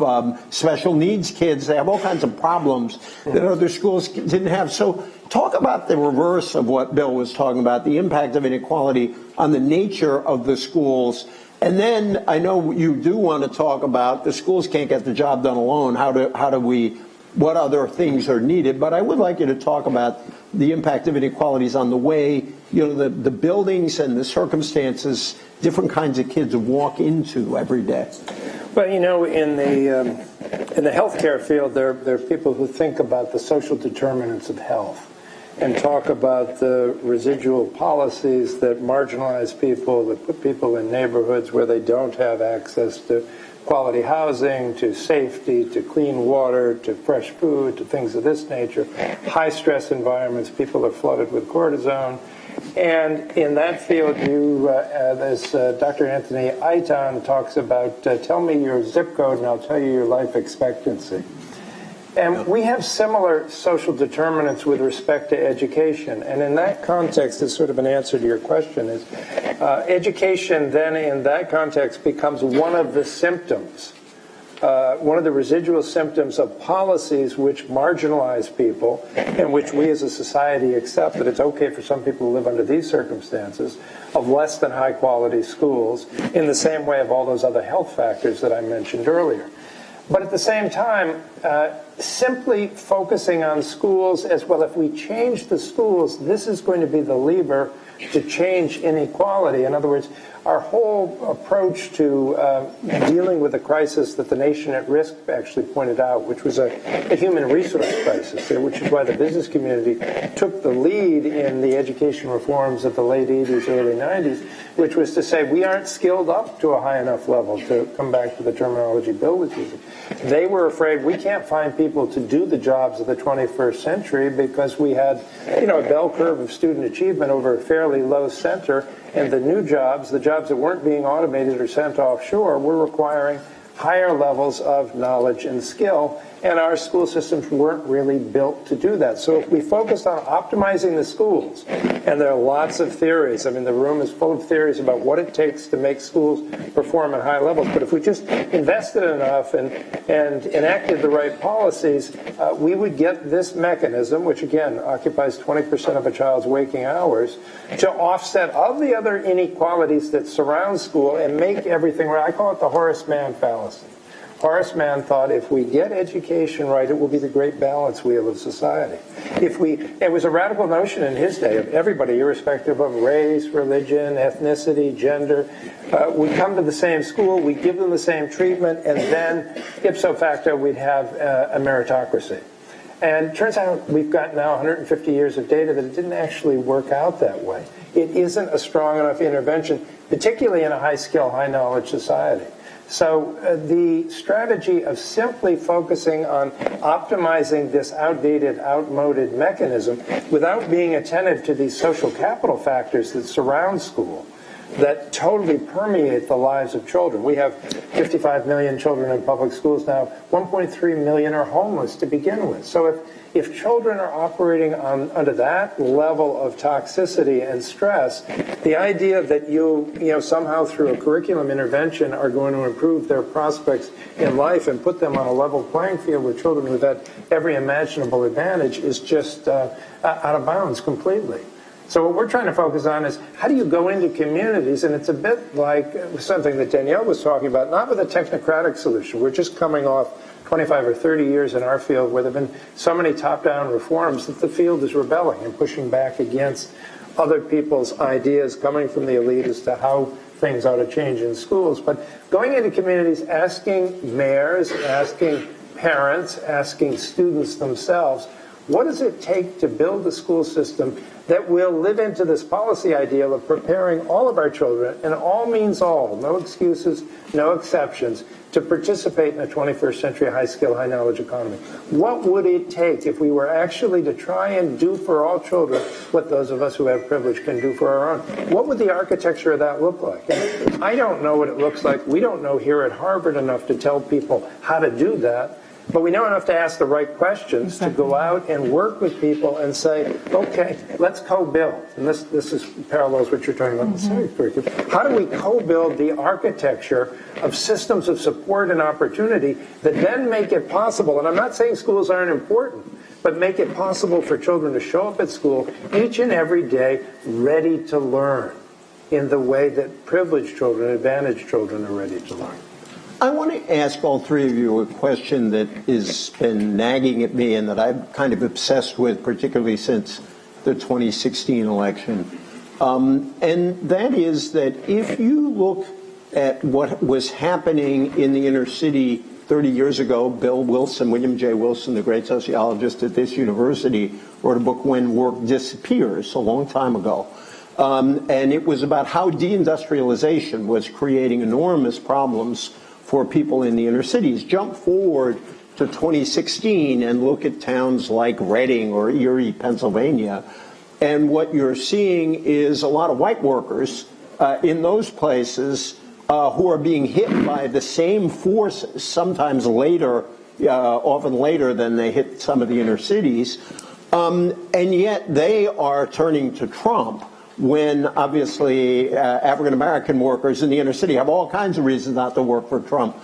special needs kids. They have all kinds of problems that other schools didn't have. So talk about the reverse of what Bill was talking about, the impact of inequality on the nature of the schools. And then I know you do want to talk about the schools can't get the job done alone. What other things are needed? But I would like you to talk about the impact of inequalities on the way, the buildings and the circumstances different kinds of kids walk into every day. Well, in the healthcare field, there are people who think about the social determinants of health and talk about the residual policies that marginalize people, that put people in neighborhoods where they don't have access to quality housing, to safety, to clean water, to fresh food, to things of this nature. High stress environments, people are flooded with cortisone. And in that field, as Dr. Anthony Aiton talks about, tell me your zip code and I'll tell you your life expectancy. And we have similar social determinants with respect to education. And in that context, as sort of an answer to your question, is education then in that context becomes one of the symptoms, one of the residual symptoms of policies which marginalize people and which we as a society accept that it's okay for some people to live under these circumstances of less than high quality schools in the same way of all those other health factors that I mentioned earlier. But at the same time, simply focusing on schools as well, if we change the schools, this is going to be the lever to change inequality. In other words, our whole approach to dealing with the crisis that the nation at risk actually pointed out, which was a human resource crisis, which is why the business community took the lead in the education reforms of the late 80s, early 90s, which was to say we aren't skilled up to a high enough level, to come back to the terminology Bill was using. They were afraid we can't find people to do the jobs of the 21st century because we had, a bell curve of student achievement over a fairly low center, and the new jobs, the jobs that weren't being automated or sent offshore, were requiring higher levels of knowledge and skill, and our school systems weren't really built to do that. So if we focused on optimizing the schools, and there are lots of theories, the room is full of theories about what it takes to make schools perform at high levels, but if we just invested enough and enacted the right policies, we would get this mechanism, which again occupies 20% of a child's waking hours, to offset all the other inequalities that surround school and make everything right. I call it the Horace Mann fallacy. Horace Mann thought if we get education right, it will be the great balance wheel of society. It was a radical notion in his day of everybody, irrespective of race, religion, ethnicity, gender, we come to the same school, we give them the same treatment, and then ipso facto we'd have a meritocracy. And it turns out we've got now 150 years of data that it didn't actually work out that way. It isn't a strong enough intervention, particularly in a high-skill, high-knowledge society. So the strategy of simply focusing on optimizing this outdated, outmoded mechanism without being attentive to these social capital factors that surround school, that totally permeate the lives of children. We have 55 million children in public schools now. 1.3 million are homeless to begin with. So if children are operating under that level of toxicity and stress, the idea that you somehow through a curriculum intervention are going to improve their prospects in life and put them on a level playing field with children who've had every imaginable advantage is just out of bounds completely. So what we're trying to focus on is how do you go into communities, and it's a bit like something that Danielle was talking about, not with a technocratic solution. We're just coming off 25 or 30 years in our field where there have been so many top-down reforms that the field is rebelling and pushing back against other people's ideas coming from the elite as to how things ought to change in schools. But going into communities, asking mayors, asking parents, asking students themselves, what does it take to build a school system that will live into this policy ideal of preparing all of our children, and all means all, no excuses, no exceptions, to participate in a 21st century high-skill, high-knowledge economy? What would it take if we were actually to try and do for all children what those of us who have privilege can do for our own? What would the architecture of that look like? And I don't know what it looks like. We don't know here at Harvard enough to tell people how to do that. But we know enough to ask the right questions, to go out and work with people and say, okay, let's co-build. And this is parallels what you're talking about in the civics curriculum. How do we co-build the architecture of systems of support and opportunity that then make it possible, and I'm not saying schools aren't important, but make it possible for children to show up at school each and every day ready to learn in the way that privileged children, advantaged children are ready to learn. I want to ask all three of you a question that has been nagging at me and that I'm kind of obsessed with, particularly since the 2016 election. And that is that if you look at what was happening in the inner city 30 years ago, Bill Wilson, William J. Wilson, the great sociologist at this university, wrote a book, When Work Disappears, a long time ago. And it was about how deindustrialization was creating enormous problems for people in the inner cities. Jump forward to 2016 and look at towns like Reading or Erie, Pennsylvania, and what you're seeing is a lot of white workers in those places who are being hit by the same forces, sometimes later, often later than they hit some of the inner cities, and yet they are turning to Trump when obviously African-American workers in the inner city have all kinds of reasons not to work for Trump.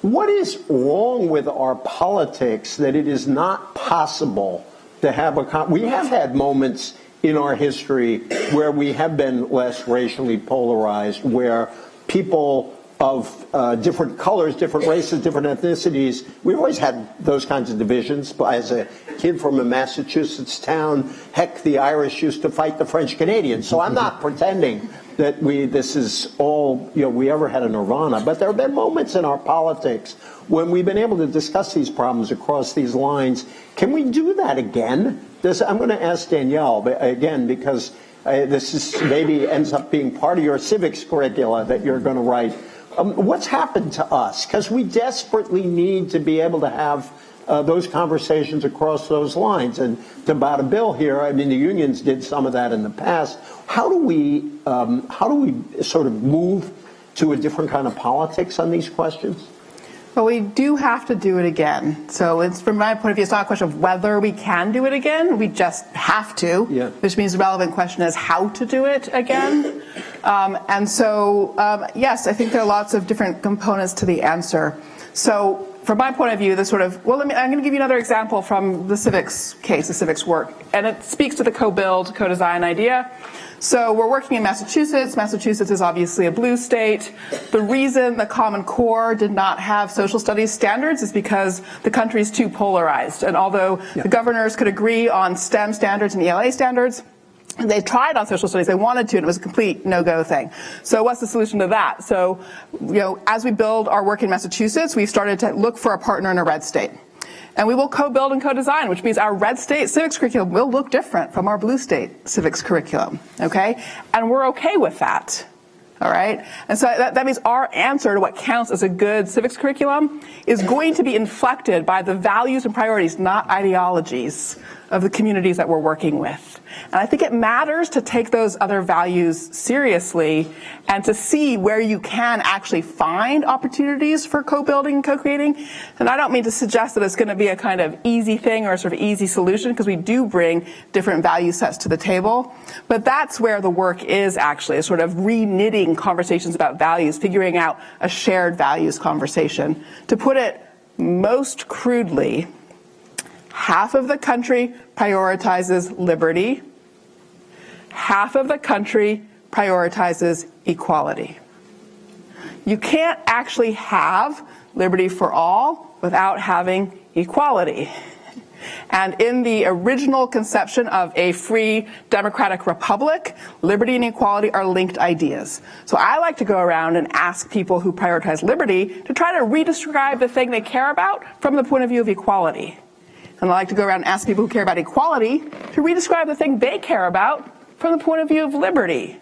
What is wrong with our politics that it is not possible to have we have had moments in our history where we have been less racially polarized, where people of different colors, different races, different ethnicities, we've always had those kinds of divisions. As a kid from a Massachusetts town, heck, the Irish used to fight the French Canadians. So I'm not pretending that this is all, we ever had a nirvana. But there have been moments in our politics when we've been able to discuss these problems across these lines. Can we do that again? I'm going to ask Danielle again, because this is maybe ends up being part of your civics curricula that you're going to write. What's happened to us? Because we desperately need to be able to have those conversations across those lines. And about a bill here, I mean, the unions did some of that in the past. How do we sort of move to a different kind of politics on these questions? Well, we do have to do it again. So it's, from my point of view, it's not a question of whether we can do it again. We just have to, which means the relevant question is how to do it again. Yes, I think there are lots of different components to the answer. So from my point of view, the sort of, I'm going to give you another example from the civics case, the civics work, and it speaks to the co-build, co-design idea. So we're working in Massachusetts. Massachusetts is obviously a blue state. The reason the Common Core did not have social studies standards is because the country is too polarized. And although the governors could agree on STEM standards and ELA standards, they tried on social studies, they wanted to, and it was a complete no-go thing. So what's the solution to that? So, as we build our work in Massachusetts, we've started to look for a partner in a red state. And we will co-build and co-design, which means our red state civics curriculum will look different from our blue state civics curriculum, okay? And we're okay with that, all right? And so that means our answer to what counts as a good civics curriculum is going to be inflected by the values and priorities, not ideologies, of the communities that we're working with. And I think it matters to take those other values seriously and to see where you can actually find opportunities for co-building and co-creating. And I don't mean to suggest that it's going to be a kind of easy thing or a sort of easy solution, because we do bring different value sets to the table. But that's where the work is actually, a sort of re-knitting conversations about values, figuring out a shared values conversation. To put it most crudely, half of the country prioritizes liberty. Half of the country prioritizes equality. You can't actually have liberty for all without having equality. And in the original conception of a free democratic republic, liberty and equality are linked ideas. So I like to go around and ask people who prioritize liberty to try to redescribe the thing they care about from the point of view of equality. And I like to go around and ask people who care about equality to redescribe the thing they care about from the point of view of liberty.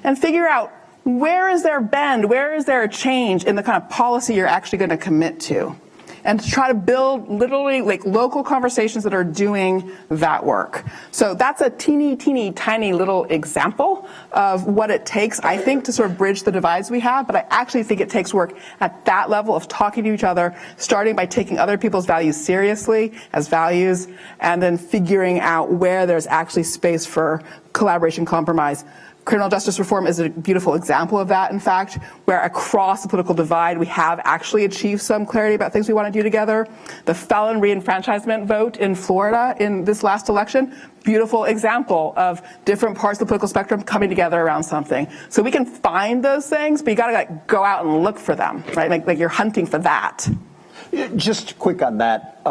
And figure out, where is there a bend, where is there a change in the kind of policy you're actually going to commit to? And to try to build literally like local conversations that are doing that work. So that's a teeny, tiny little example of what it takes, I think, to sort of bridge the divides we have. But I actually think it takes work at that level of talking to each other, starting by taking other people's values seriously as values, and then figuring out where there's actually space for collaboration, compromise. Criminal justice reform is a beautiful example of that, in fact, where across the political divide, we have actually achieved some clarity about things we want to do together. The felon reenfranchisement vote in Florida in this last election, beautiful example of different parts of the political spectrum coming together around something. So we can find those things, but you got to go out and look for them, right? Like you're hunting for that. Just quick on that.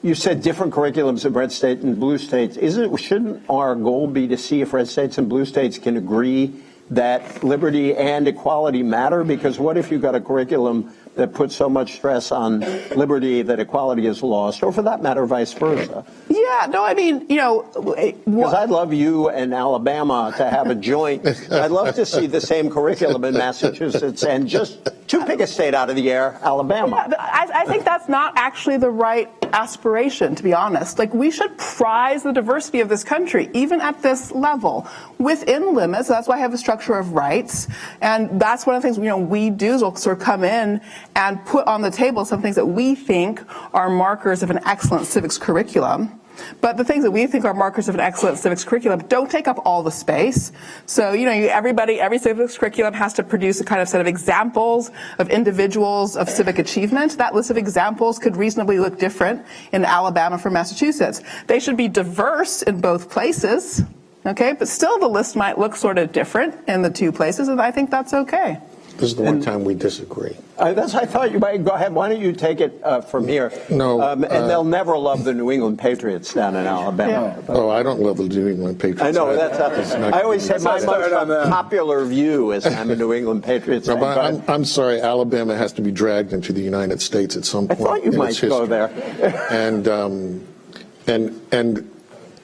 You said different curriculums in red state and blue states. Shouldn't our goal be to see if red states and blue states can agree that liberty and equality matter? Because what if you've got a curriculum that puts so much stress on liberty that equality is lost, or for that matter, vice versa? Yeah, no, I mean, because I'd love you and Alabama to have a joint. I'd love to see the same curriculum in Massachusetts, and just to pick a state out of the air, Alabama. Yeah, I think that's not actually the right aspiration, to be honest. Like, we should prize the diversity of this country, even at this level, within limits. That's why I have a structure of rights. And that's one of the things, we do is we'll sort of come in and put on the table some things that we think are markers of an excellent civics curriculum. But the things that we think are markers of an excellent civics curriculum don't take up all the space. So, every civics curriculum has to produce a kind of set of examples of individuals of civic achievement. That list of examples could reasonably look different in Alabama from Massachusetts. They should be diverse in both places, okay? But still the list might look sort of different in the two places, and I think that's okay. This is the one time we disagree. I thought you might go ahead. Why don't you take it from here? No. And they'll never love the New England Patriots down in Alabama. Yeah. Oh, I don't love the New England Patriots. I know. I always say my most popular view is I'm a New England Patriots fan. But I'm sorry, Alabama has to be dragged into the United States at some point. I thought you might go there.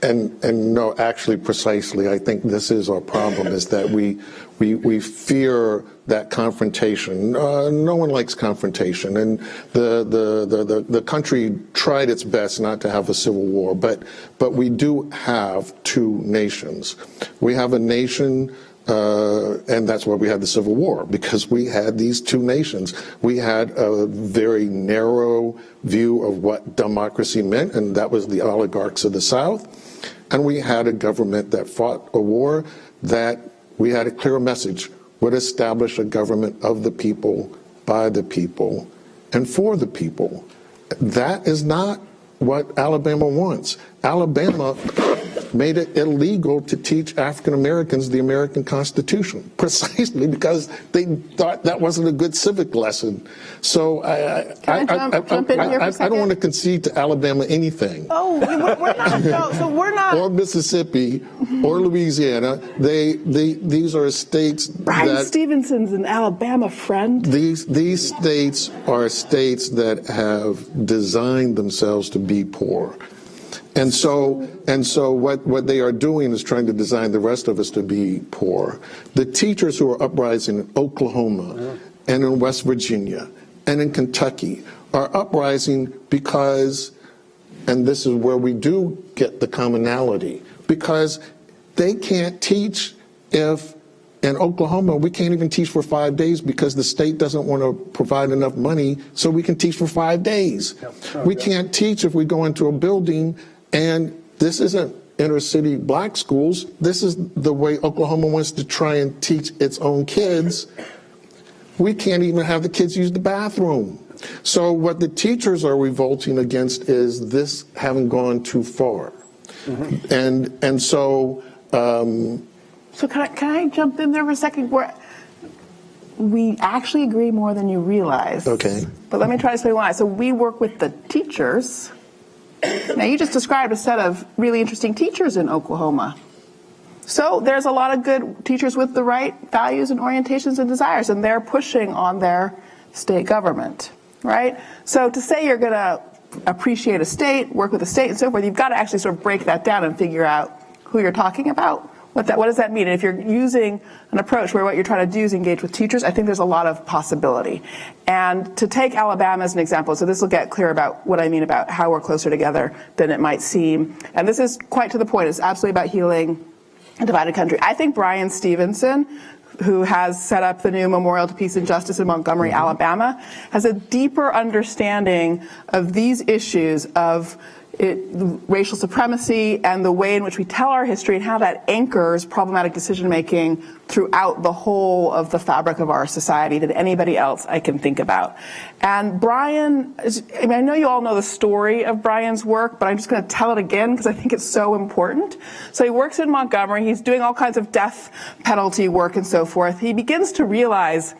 And no, actually, precisely, I think this is our problem, is that we fear that confrontation. No one likes confrontation, and the country tried its best not to have a civil war, but we do have two nations. We have a nation, and that's why we had the Civil War, because we had these two nations. We had a very narrow view of what democracy meant, and that was the oligarchs of the South. And we had a government that fought a war that we had a clear message: would establish a government of the people, by the people, and for the people. That is not what Alabama wants. Alabama made it illegal to teach African Americans the American Constitution, precisely because they thought that wasn't a good civic lesson. So I don't want to concede to Alabama anything. Oh, we're not. No, so we're not. Or Mississippi, or Louisiana. These are states Brian that Stevenson's an Alabama friend. These states are states that have designed themselves to be poor. And so what they are doing is trying to design the rest of us to be poor. The teachers who are uprising in Oklahoma and in West Virginia and in Kentucky are uprising because, and this is where we do get the commonality, because they can't teach if in Oklahoma, we can't even teach for 5 days because the state doesn't want to provide enough money so we can teach for 5 days. We can't teach if we go into a building, and this isn't inner city black schools. This is the way Oklahoma wants to try and teach its own kids. We can't even have the kids use the bathroom. So what the teachers are revolting against is this having gone too far. And so... So can I jump in there for a second? we actually agree more than you realize. Okay. But let me try to explain why. So we work with the teachers. Now, you just described a set of really interesting teachers in Oklahoma. So there's a lot of good teachers with the right values and orientations and desires, and they're pushing on their state government, right? So to say you're going to appreciate a state, work with a state, and so forth, you've got to actually sort of break that down and figure out who you're talking about. What does that mean? And if you're using an approach where what you're trying to do is engage with teachers, I think there's a lot of possibility. And to take Alabama as an example, so this will get clear about what I mean about how we're closer together than it might seem. And this is quite to the point. It's absolutely about healing a divided country. I think Brian Stevenson, who has set up the new Memorial to Peace and Justice in Montgomery, Alabama, has a deeper understanding of these issues of racial supremacy and the way in which we tell our history and how that anchors problematic decision-making throughout the whole of the fabric of our society than anybody else I can think about. And Brian, I know you all know the story of Brian's work, but I'm just going to tell it again because I think it's so important. So he works in Montgomery. He's doing all kinds of death penalty work and so forth. He begins to realize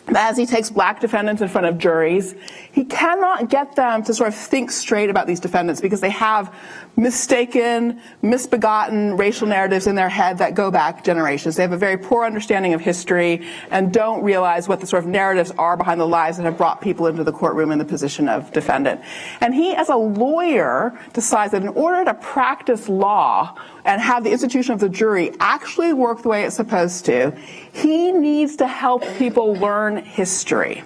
that as he takes black defendants in front of juries, he cannot get them to sort of think straight about these defendants because they have mistaken, misbegotten racial narratives in their head that go back generations. They have a very poor understanding of history and don't realize what the sort of narratives are behind the lies that have brought people into the courtroom in the position of defendant. And he, as a lawyer, decides that in order to practice law and have the institution of the jury actually work the way it's supposed to, he needs to help people learn history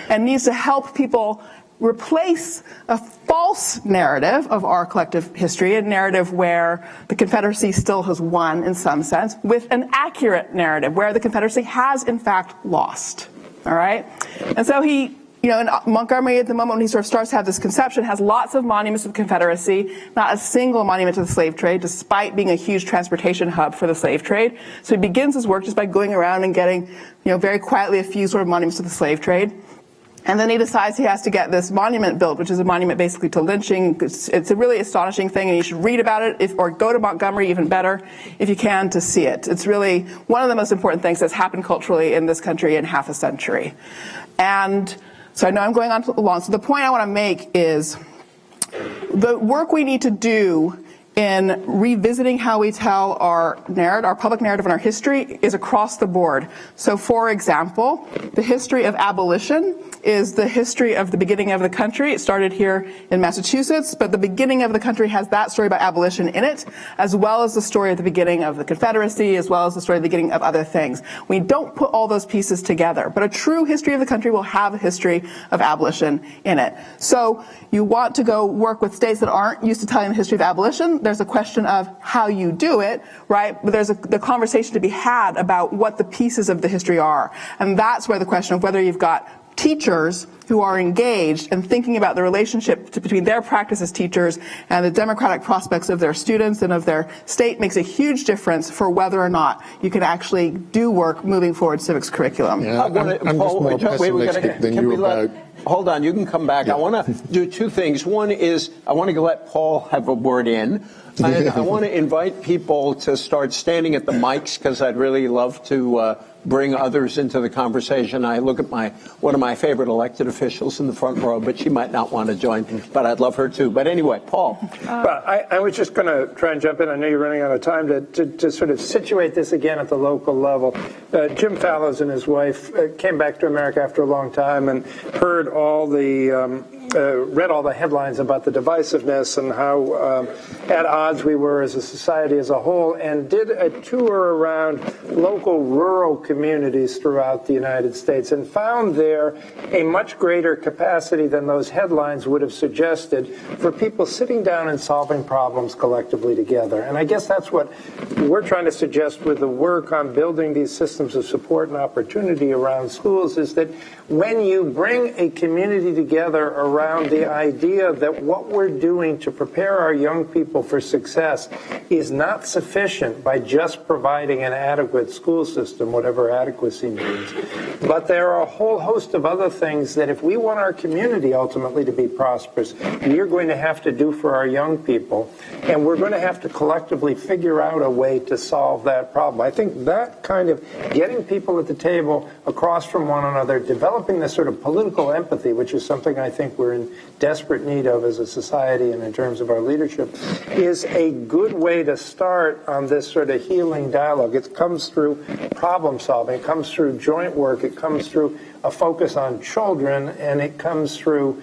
and needs to help people replace a false narrative of our collective history, a narrative where the Confederacy still has won in some sense, with an accurate narrative where the Confederacy has in fact lost. All right? And so he, in Montgomery at the moment when he sort of starts to have this conception, has lots of monuments of the Confederacy, not a single monument to the slave trade, despite being a huge transportation hub for the slave trade. So he begins his work just by going around and getting, very quietly a few sort of monuments to the slave trade. And then he decides he has to get this monument built, which is a monument basically to lynching. It's a really astonishing thing, and you should read about it, or go to Montgomery, even better, if you can, to see it. It's really one of the most important things that's happened culturally in this country in half a century. And so I know I'm going on too long. So the point I want to make is the work we need to do in revisiting how we tell our narrative, our public narrative and our history, is across the board. So, for example, the history of abolition is the history of the beginning of the country. It started here in Massachusetts, but the beginning of the country has that story about abolition in it, as well as the story of the beginning of the Confederacy, as well as the story of the beginning of other things. We don't put all those pieces together, but a true history of the country will have a history of abolition in it. So you want to go work with states that aren't used to telling the history of abolition. There's a question of how you do it, right? But there's the conversation to be had about what the pieces of the history are. And that's where the question of whether you've got teachers who are engaged and thinking about the relationship between their practice as teachers and the democratic prospects of their students and of their state makes a huge difference for whether or not you can actually do work moving forward civics curriculum. Yeah, I'm just more pessimistic than you about... Hold on, you can come back. Yeah. I want to do two things. One is I want to let Paul have a word in. And I want to invite people to start standing at the mics because I'd really love to bring others into the conversation. I look at one of my favorite elected officials in the front row, but she might not want to join, but I'd love her to. But anyway, Paul. Well, I was just going to try and jump in. I know you're running out of time to sort of situate this again at the local level. Jim Fallows and his wife came back to America after a long time and heard all the read all the headlines about the divisiveness and how at odds we were as a society as a whole, and did a tour around local rural communities throughout the United States and found there a much greater capacity than those headlines would have suggested for people sitting down and solving problems collectively together. And I guess that's what we're trying to suggest with the work on building these systems of support and opportunity around schools, is that when you bring a community together around around the idea that what we're doing to prepare our young people for success is not sufficient by just providing an adequate school system, whatever adequacy means. But there are a whole host of other things that if we want our community ultimately to be prosperous, we're going to have to do for our young people. And we're going to have to collectively figure out a way to solve that problem. I think that kind of getting people at the table across from one another, developing this sort of political empathy, which is something I think we're in desperate need of as a society and in terms of our leadership, is a good way to start on this sort of healing dialogue. It comes through problem solving, it comes through joint work, it comes through a focus on children, and it comes through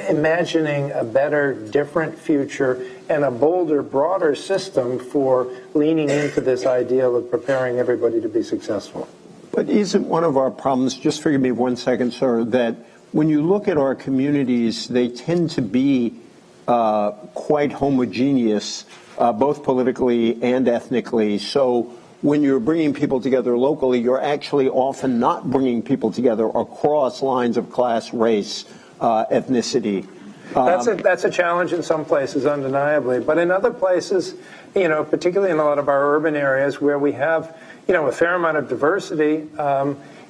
imagining a better, different future and a bolder, broader system for leaning into this ideal of preparing everybody to be successful. But isn't one of our problems, just forgive me 1 second, sir, that when you look at our communities, they tend to be quite homogeneous, both politically and ethnically. So when you're bringing people together locally, you're actually often not bringing people together across lines of class, race, ethnicity. That's a challenge in some places, undeniably. But in other places, particularly in a lot of our urban areas where we have, a fair amount of diversity,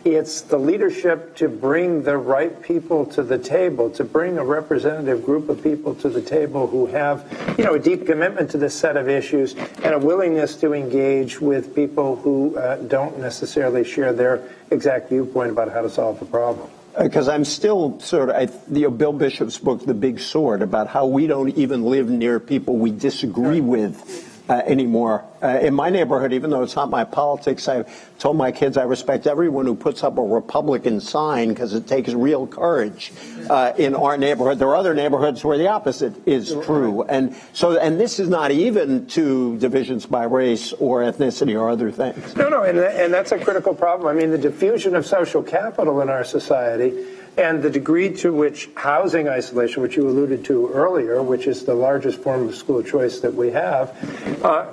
it's the leadership to bring the right people to the table, to bring a representative group of people to the table who have, a deep commitment to this set of issues and a willingness to engage with people who don't necessarily share their exact viewpoint about how to solve the problem. Because I'm still Bill Bishop's book, The Big Sword, about how we don't even live near people we disagree with anymore. In my neighborhood, even though it's not my politics, I told my kids I respect everyone who puts up a Republican sign because it takes real courage in our neighborhood. There are other neighborhoods where the opposite is true. And this is not even to divisions by race or ethnicity or other things. No, and that's a critical problem. I mean, the diffusion of social capital in our society and the degree to which housing isolation, which you alluded to earlier, which is the largest form of school choice that we have,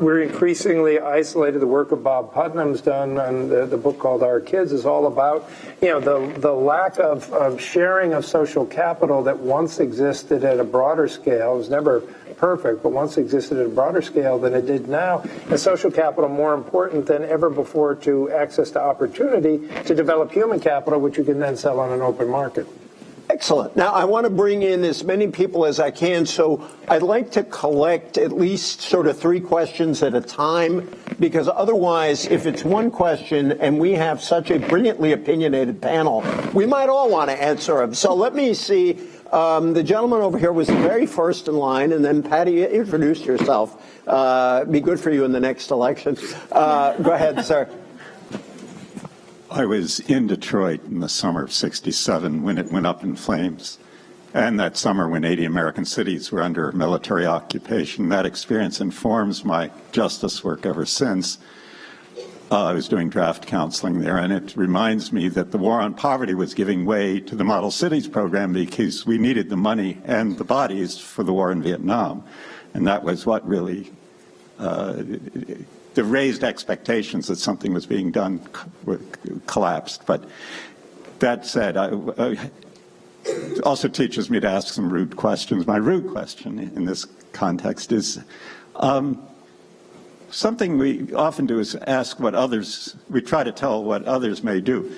we're increasingly isolated. The work of Bob Putnam's done on the book called Our Kids is all about, the lack of sharing of social capital that once existed at a broader scale. It was never perfect, but once existed at a broader scale than it did now. And social capital more important than ever before to access to opportunity to develop human capital, which you can then sell on an open market. Excellent. Now, I want to bring in as many people as I can, so I'd like to collect at least sort of 3 questions at a time, because otherwise, if it's one question and we have such a brilliantly opinionated panel, we might all want to answer them. So let me see. The gentleman over here was the very first in line, and then Patty, introduce yourself. Be good for you in the next election. Go ahead, sir. I was in Detroit in the summer of '67 when it went up in flames, and that summer when 80 American cities were under military occupation. That experience informs my justice work ever since. I was doing draft counseling there, and it reminds me that the war on poverty was giving way to the Model Cities program because we needed the money and the bodies for the war in Vietnam. And that was what really the raised expectations that something was being done collapsed. But that said, it also teaches me to ask some rude questions. My rude question in this context is, something we often do is ask what others, we try to tell what others may do.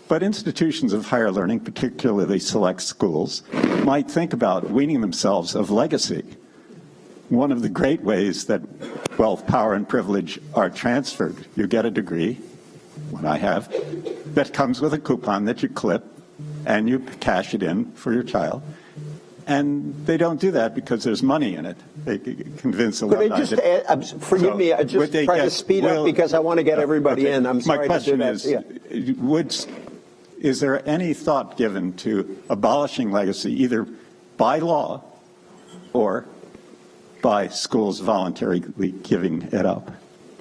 But institutions of higher learning, particularly select schools, might think about weaning themselves of legacy. One of the great ways that wealth, power, and privilege are transferred, you get a degree, what I have, that comes with a coupon that you clip and you cash it in for your child. And they don't do that because there's money in it. They convince a lot of them. Forgive me, I just try to speed up because I want to get everybody in. I'm sorry to do that. My question is, is there any thought given to abolishing legacy either by law or by schools voluntarily giving it up?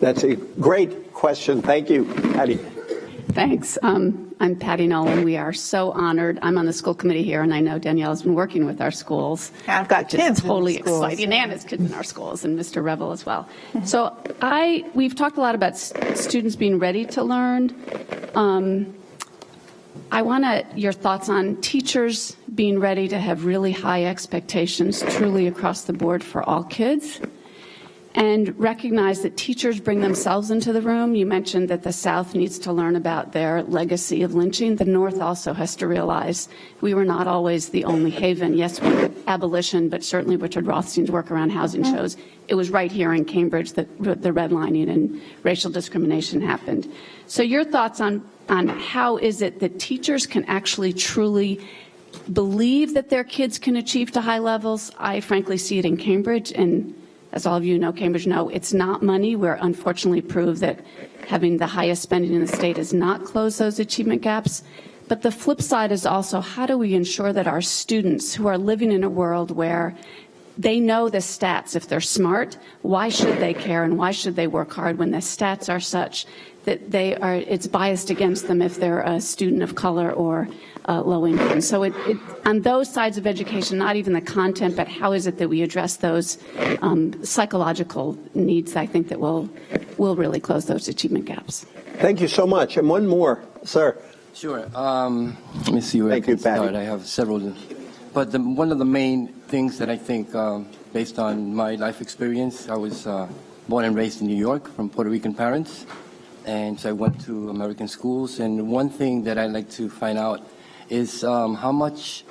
That's a great question. Thank you, Patty. Thanks. I'm Patty Nolan. We are so honored. I'm on the school committee here, and I know Danielle has been working with our schools. I've got kids totally in schools. exciting, and has kids in our schools, and Mr. Reville as well. So we've talked a lot about students being ready to learn. I want your thoughts on teachers being ready to have really high expectations truly across the board for all kids, and recognize that teachers bring themselves into the room. You mentioned that the South needs to learn about their legacy of lynching. The North also has to realize we were not always the only haven. Yes, abolition, but certainly Richard Rothstein's work around housing shows it was right here in Cambridge that the redlining and racial discrimination happened. So your thoughts on how is it that teachers can actually truly believe that their kids can achieve to high levels? I frankly see it in Cambridge, and as all of you know, Cambridge know, it's not money. We're unfortunately proved that having the highest spending in the state has not closed those achievement gaps. But the flip side is also, how do we ensure that our students who are living in a world where they know the stats, if they're smart, why should they care and why should they work hard when the stats are such that it's biased against them if they're a student of color or low income. So on those sides of education, not even the content, but how is it that we address those psychological needs, I think that will really close those achievement gaps. Thank you so much. And one more, sir. Sure. Let me see where Thank I can you, Patty. start. I have several. But one of the main things that I think, based on my life experience, I was born and raised in New York from Puerto Rican parents. And so I went to American schools. And one thing that I'd like to find out is how much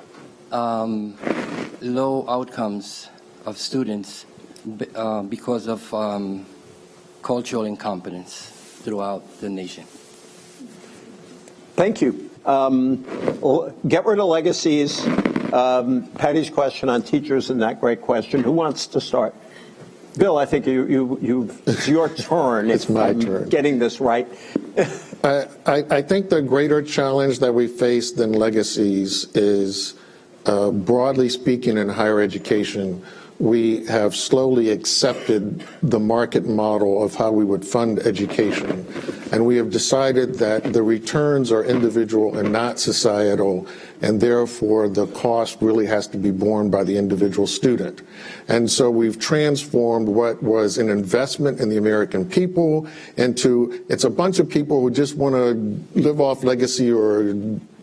low outcomes of students because of cultural incompetence throughout the nation. Thank you. Get rid of legacies. Patty's question on teachers and that great question. Who wants to start? Bill, I think it's your turn. It's my turn. Getting this right. I think the greater challenge that we face than legacies is, broadly speaking, in higher education, we have slowly accepted the market model of how we would fund education. And we have decided that the returns are individual and not societal, and therefore the cost really has to be borne by the individual student. And so we've transformed what was an investment in the American people into, it's a bunch of people who just want to live off legacy or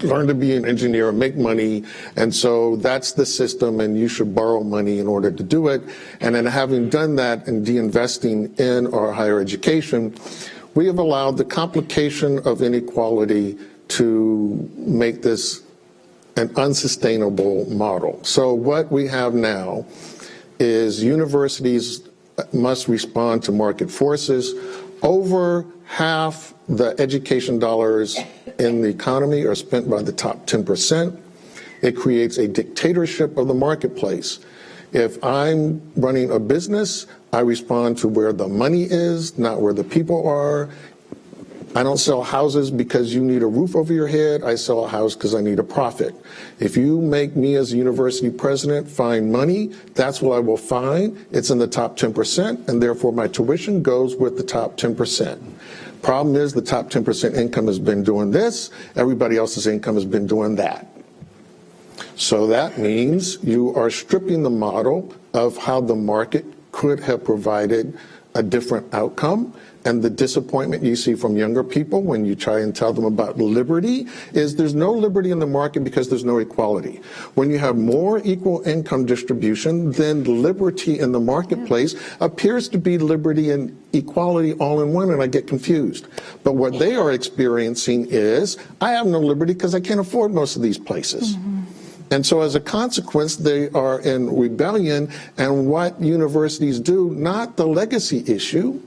learn to be an engineer and make money. And so that's the system, and you should borrow money in order to do it. And then having done that and de-investing in our higher education, we have allowed the complication of inequality to make this an unsustainable model. So what we have now is universities must respond to market forces. Over half the education dollars in the economy are spent by the top 10%. It creates a dictatorship of the marketplace. If I'm running a business, I respond to where the money is, not where the people are. I don't sell houses because you need a roof over your head. I sell a house because I need a profit. If you make me as a university president find money, that's what I will find. It's in the top 10%, and therefore my tuition goes with the top 10%. Problem is the top 10% income has been doing this. Everybody else's income has been doing that. So that means you are stripping the model of how the market could have provided a different outcome. And the disappointment you see from younger people when you try and tell them about liberty is there's no liberty in the market because there's no equality. When you have more equal income distribution, then liberty in the marketplace appears to be liberty and equality all in one, and I get confused. But what they are experiencing is, I have no liberty because I can't afford most of these places. And so as a consequence, they are in rebellion. And what universities do, not the legacy issue,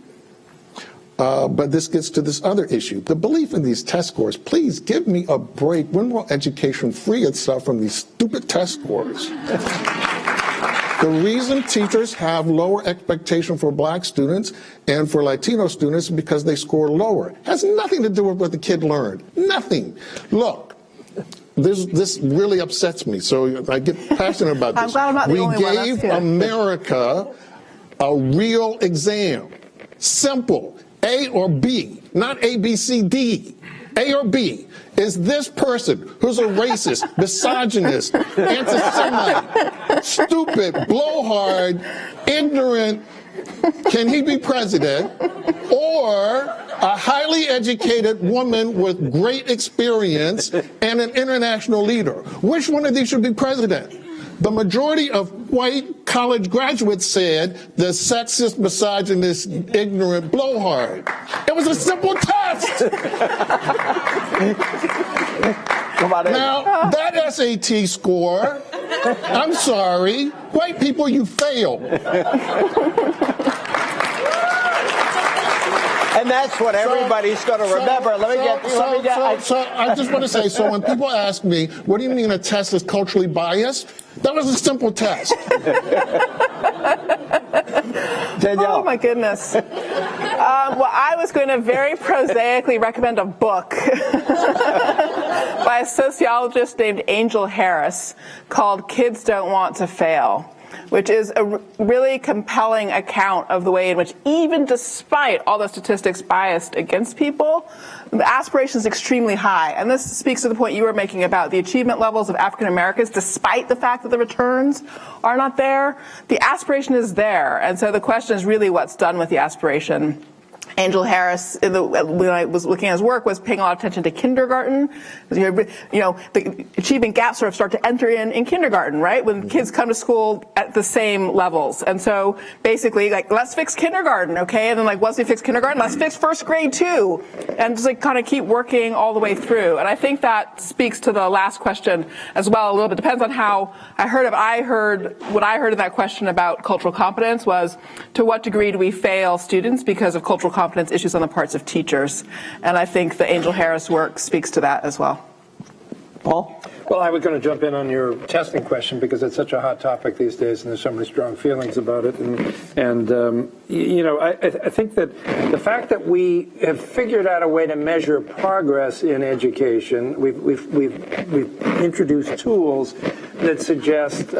but this gets to this other issue. The belief in these test scores. Please give me a break. When will education free itself from these stupid test scores? The reason teachers have lower expectation for black students and for Latino students is because they score lower. It has nothing to do with what the kid learned. Nothing. Look. This really upsets me, so I get passionate about this. I'm glad I'm not the only one. We gave America a real exam. Simple. A or B, not A, B, C, D. A or B. Is this person who's a racist, misogynist, anti-Semite, stupid, blowhard, ignorant, Can he be president? Or a highly educated woman with great experience and an international leader? Which one of these should be president? The majority of white college graduates said the sexist, misogynist, ignorant blowhard. It was a simple test. Now, that SAT score, I'm sorry, white people, you failed. And that's what everybody's going to remember. So I just want to say, so when people ask me, what do you mean a test is culturally biased? That was a simple test. Danielle. Oh, my goodness. Well, I was going to very prosaically recommend a book by a sociologist named Angel Harris called Kids Don't Want to Fail, which is a really compelling account of the way in which, even despite all the statistics biased against people, the aspiration is extremely high. And this speaks to the point you were making about the achievement levels of African Americans, despite the fact that the returns are not there. The aspiration is there. And so the question is really what's done with the aspiration. Angel Harris, when I was looking at his work, was paying a lot of attention to kindergarten. You know, the achievement gaps sort of start to enter in kindergarten, right? When kids come to school at the same levels. And so basically, like, let's fix kindergarten, okay? And then, like, once we fix kindergarten, let's fix first grade too. And just, like, kind of keep working all the way through. And I think that speaks to the last question as well a little bit. Depends on how I heard it. What I heard in that question about cultural competence was, to what degree do we fail students because of cultural competence issues on the parts of teachers? And I think the Angel Harris work speaks to that as well. Paul? Well, I was going to jump in on your testing question because it's such a hot topic these days, and there's so many strong feelings about it. And you know, I think that the fact that we have figured out a way to measure progress in education, we've introduced tools that suggest,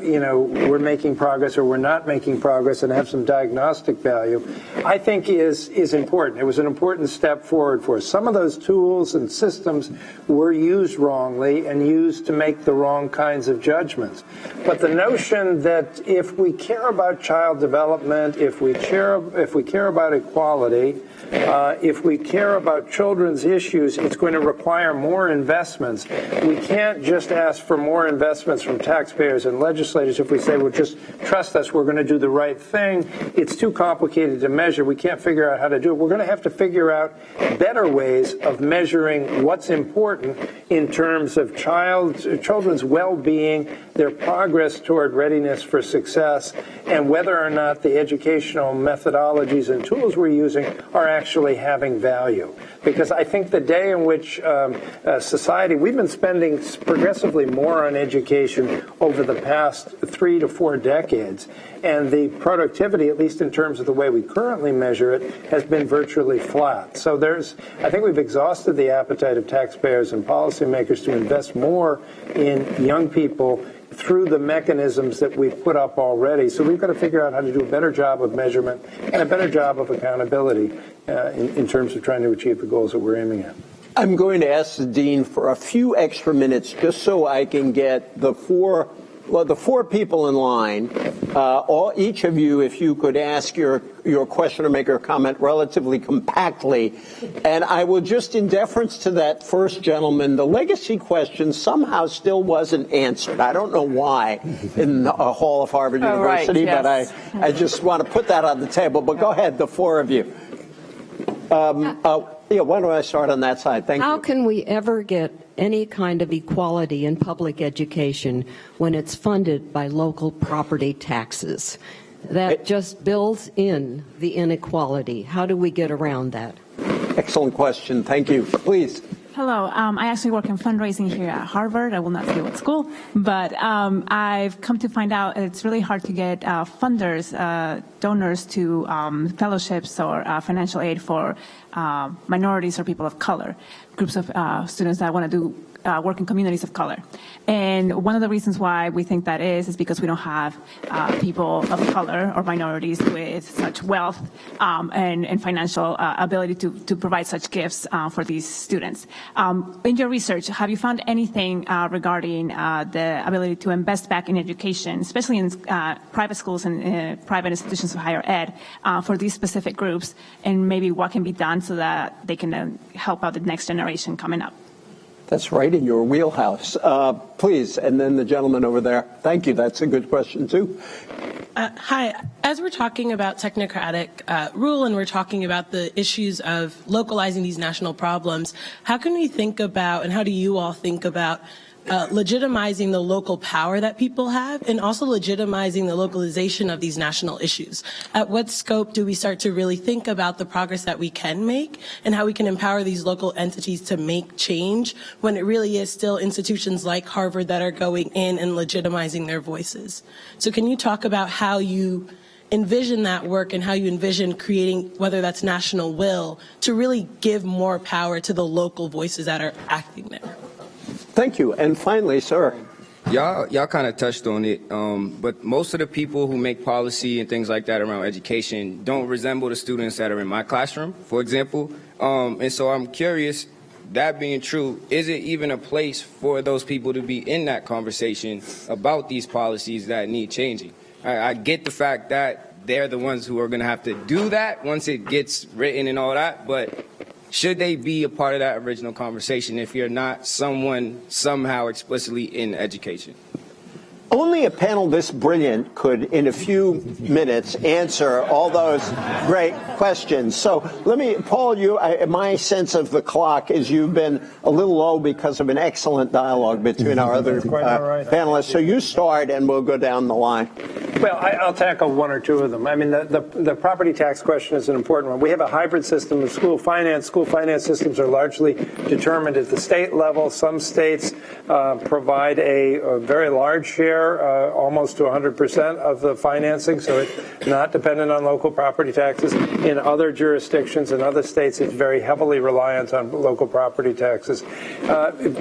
you know, we're making progress or we're not making progress and have some diagnostic value, I think is important. It was an important step forward for us. Some of those tools and systems were used wrongly and used to make the wrong kinds of judgments. But the notion that if we care about child development, if we care about equality, if we care about children's issues, it's going to require more investments. We can't just ask for more investments from taxpayers and legislators if we say, well, just trust us, we're going to do the right thing. It's too complicated to measure. We can't figure out how to do it. We're going to have to figure out better ways of measuring what's important in terms of children's well-being, their progress toward readiness for success, and whether or not the educational methodologies and tools we're using are actually having value. Because I think the day in which society, we've been spending progressively more on education over the past 3 to 4 decades, and the productivity, at least in terms of the way we currently measure it, has been virtually flat. So I think we've exhausted the appetite of taxpayers and policymakers to invest more in young people through the mechanisms that we've put up already. So we've got to figure out how to do a better job of measurement and a better job of accountability in terms of trying to achieve the goals that we're aiming at. I'm going to ask the Dean for a few extra minutes just so I can get the four people in line, each of you, if you could ask your question or make your comment relatively compactly. And I will just, in deference to that first gentleman, the legacy question somehow still wasn't answered. I don't know why in the hall of Harvard University, right, yes. But I just want to put that on the table. But go ahead, the four of you. Yeah, why don't I start on that side? Thank you. How can we ever get any kind of equality in public education when it's funded by local property taxes? That just builds in the inequality. How do we get around that? Excellent question. Thank you. Please. Hello. I actually work in fundraising here at Harvard. I will not say what school, but I've come to find out it's really hard to get funders, donors to fellowships or financial aid for minorities or people of color, groups of students that want to do work in communities of color. And one of the reasons why we think that is because we don't have people of color or minorities with such wealth and financial ability to provide such gifts for these students. In your research, have you found anything regarding the ability to invest back in education, especially in private schools and private institutions of higher ed for these specific groups, and maybe what can be done so that they can help out the next generation coming up? That's right in your wheelhouse. Please, and then the gentleman over there. Thank you. That's a good question, too. Hi. As we're talking about technocratic rule and we're talking about the issues of localizing these national problems, how can we think about, and how do you all think about legitimizing the local power that people have and also legitimizing the localization of these national issues? At what scope do we start to really think about the progress that we can make and how we can empower these local entities to make change when it really is still institutions like Harvard that are going in and legitimizing their voices? So can you talk about how you envision that work and how you envision creating, whether that's national will, to really give more power to the local voices that are acting there? Thank you. And finally, sir. Y'all kind of touched on it, but most of the people who make policy and things like that around education don't resemble the students that are in my classroom, for example. And so I'm curious, that being true, is it even a place for those people to be in that conversation about these policies that need changing? I get the fact that they're the ones who are going to have to do that once it gets written and all that, but should they be a part of that original conversation if you're not someone somehow explicitly in education? Only a panel this brilliant could, in a few minutes, answer all those great questions. So let me, Paul, my sense of the clock is you've been a little low because of an excellent dialogue between our other panelists. So you start and we'll go down the line. Well, I'll tackle one or two of them. I mean, the property tax question is an important one. We have a hybrid system of school finance. School finance systems are largely determined at the state level. Some states provide a very large share, almost to 100% of the financing, so it's not dependent on local property taxes. In other jurisdictions, in other states, it's very heavily reliant on local property taxes.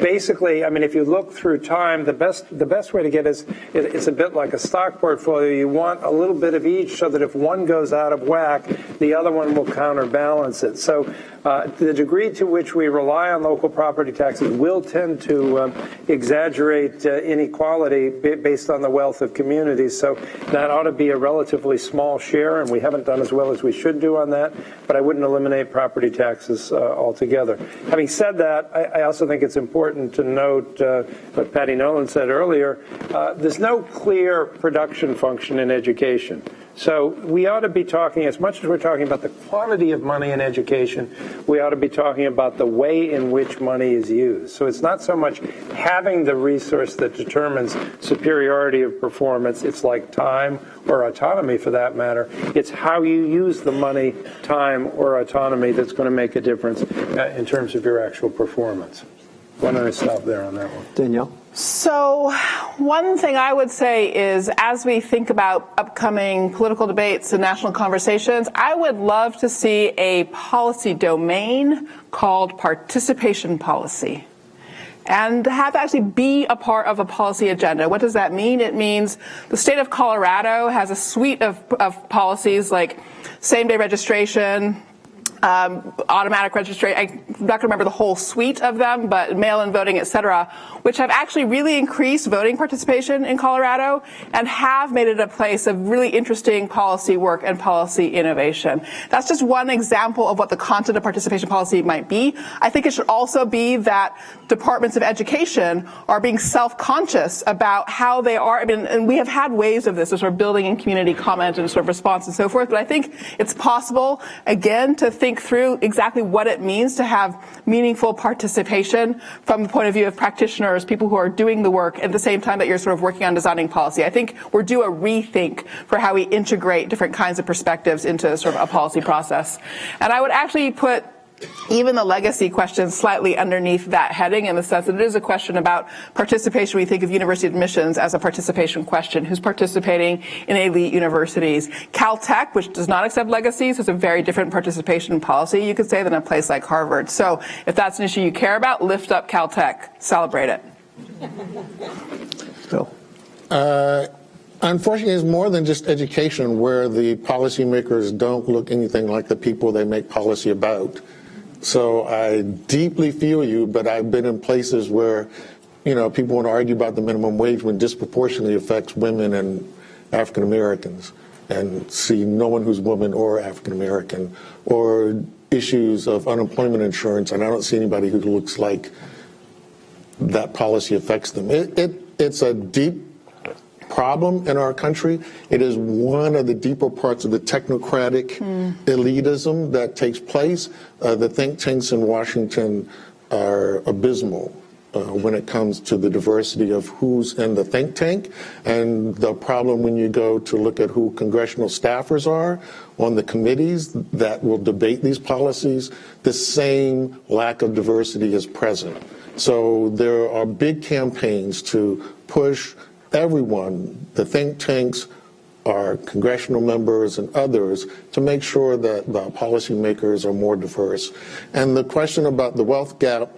Basically, I mean, if you look through time, the best way to get is it's a bit like a stock portfolio. You want a little bit of each so that if one goes out of whack, the other one will counterbalance it. So the degree to which we rely on local property taxes will tend to exaggerate inequality based on the wealth of communities. So that ought to be a relatively small share, and we haven't done as well as we should do on that, but I wouldn't eliminate property taxes altogether. Having said that, I also think it's important to note what Patty Nolan said earlier. There's no clear production function in education. So we ought to be talking, as much as we're talking about the quantity of money in education, we ought to be talking about the way in which money is used. So it's not so much having the resource that determines superiority of performance. It's like time or autonomy for that matter. It's how you use the money, time, or autonomy that's going to make a difference in terms of your actual performance. Why don't I stop there on that one? Danielle? So one thing I would say is, as we think about upcoming political debates and national conversations, I would love to see a policy domain called participation policy, and have actually be a part of a policy agenda. What does that mean? It means the state of Colorado has a suite of policies like same-day registration, automatic registration. I'm not going to remember the whole suite of them, but mail-in voting, et cetera, which have actually really increased voting participation in Colorado and have made it a place of really interesting policy work and policy innovation. That's just one example of what the content of participation policy might be. I think it should also be that departments of education are being self-conscious about how they are. I mean, and we have had waves of this, sort of building in community comment and sort of response and so forth, but I think it's possible, again, to think through exactly what it means to have meaningful participation from the point of view of practitioners, people who are doing the work at the same time that you're sort of working on designing policy. I think we're due a rethink for how we integrate different kinds of perspectives into sort of a policy process. And I would actually put even the legacy question slightly underneath that heading, in the sense that it is a question about participation. We think of university admissions as a participation question. Who's participating in elite universities? Caltech, which does not accept legacies, has a very different participation policy, you could say, than a place like Harvard. So if that's an issue you care about, lift up Caltech. Celebrate it. Phil. Unfortunately, it's more than just education, where the policymakers don't look anything like the people they make policy about. So I deeply feel you, but I've been in places where, people want to argue about the minimum wage when disproportionately affects women and African Americans, and see no one who's woman or African American, or issues of unemployment insurance, and I don't see anybody who looks like that policy affects them. It's a deep problem in our country. It is one of the deeper parts of the technocratic elitism that takes place. The think tanks in Washington are abysmal when it comes to the diversity of who's in the think tank, and the problem when you go to look at who congressional staffers are on the committees that will debate these policies, the same lack of diversity is present. So there are big campaigns to push everyone, the think tanks, our congressional members and others, to make sure that the policymakers are more diverse. And the question about the wealth gap,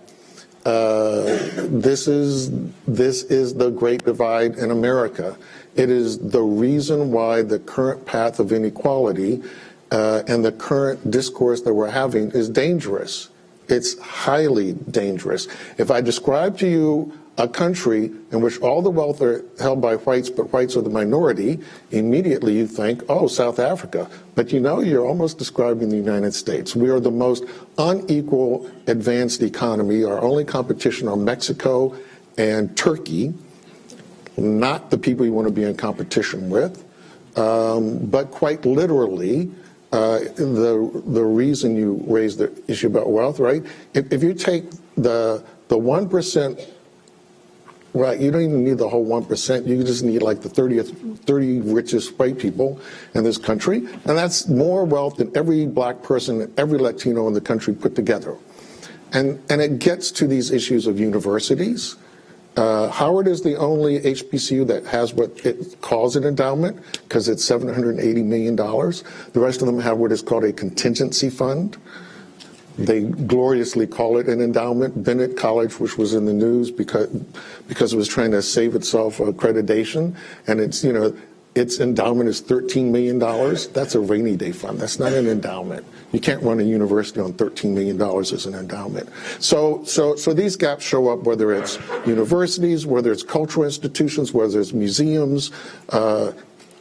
this is the great divide in America. It is the reason why the current path of inequality and the current discourse that we're having is dangerous. It's highly dangerous. If I describe to you a country in which all the wealth are held by whites, but whites are the minority, immediately you think, oh, South Africa. But you're almost describing the United States. We are the most unequal advanced economy. Our only competition are Mexico and Turkey, not the people you want to be in competition with. But quite literally, the reason you raised the issue about wealth, right? If you take the 1%, right, you don't even need the whole 1%. You just need like the 30 richest white people in this country. And that's more wealth than every black person and every Latino in the country put together. And it gets to these issues of universities. Howard is the only HBCU that has what it calls an endowment, because it's $780 million. The rest of them have what is called a contingency fund. They gloriously call it an endowment. Bennett College, which was in the news because it was trying to save itself accreditation, and its endowment is $13 million. That's a rainy day fund. That's not an endowment. You can't run a university on $13 million as an endowment. So these gaps show up, whether it's universities, whether it's cultural institutions, whether it's museums,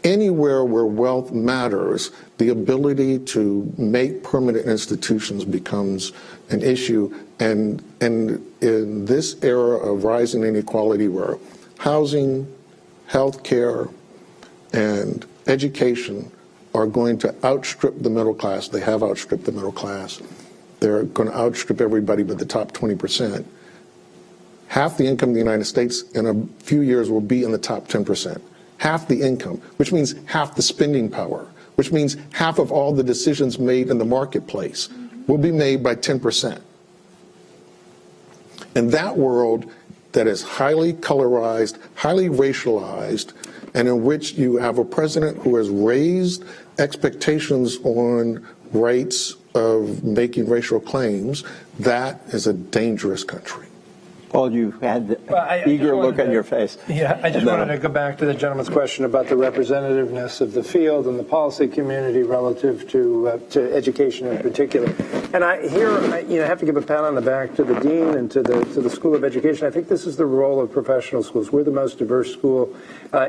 anywhere where wealth matters, the ability to make permanent institutions becomes an issue. And in this era of rising inequality, where housing, healthcare, and education are going to outstrip the middle class. They have outstripped the middle class. They're going to outstrip everybody but the top 20%. Half the income of the United States in a few years will be in the top 10%. Half the income, which means half the spending power, which means half of all the decisions made in the marketplace will be made by 10%. In that world that is highly colorized, highly racialized, and in which you have a president who has raised expectations on rights of making racial claims, that is a dangerous country. Paul, you had the eager look on your face. Yeah, I just wanted to go back to the gentleman's question about the representativeness of the field and the policy community relative to education in particular. And I have to give a pat on the back to the dean and to the School of Education. I think this is the role of professional schools. We're the most diverse school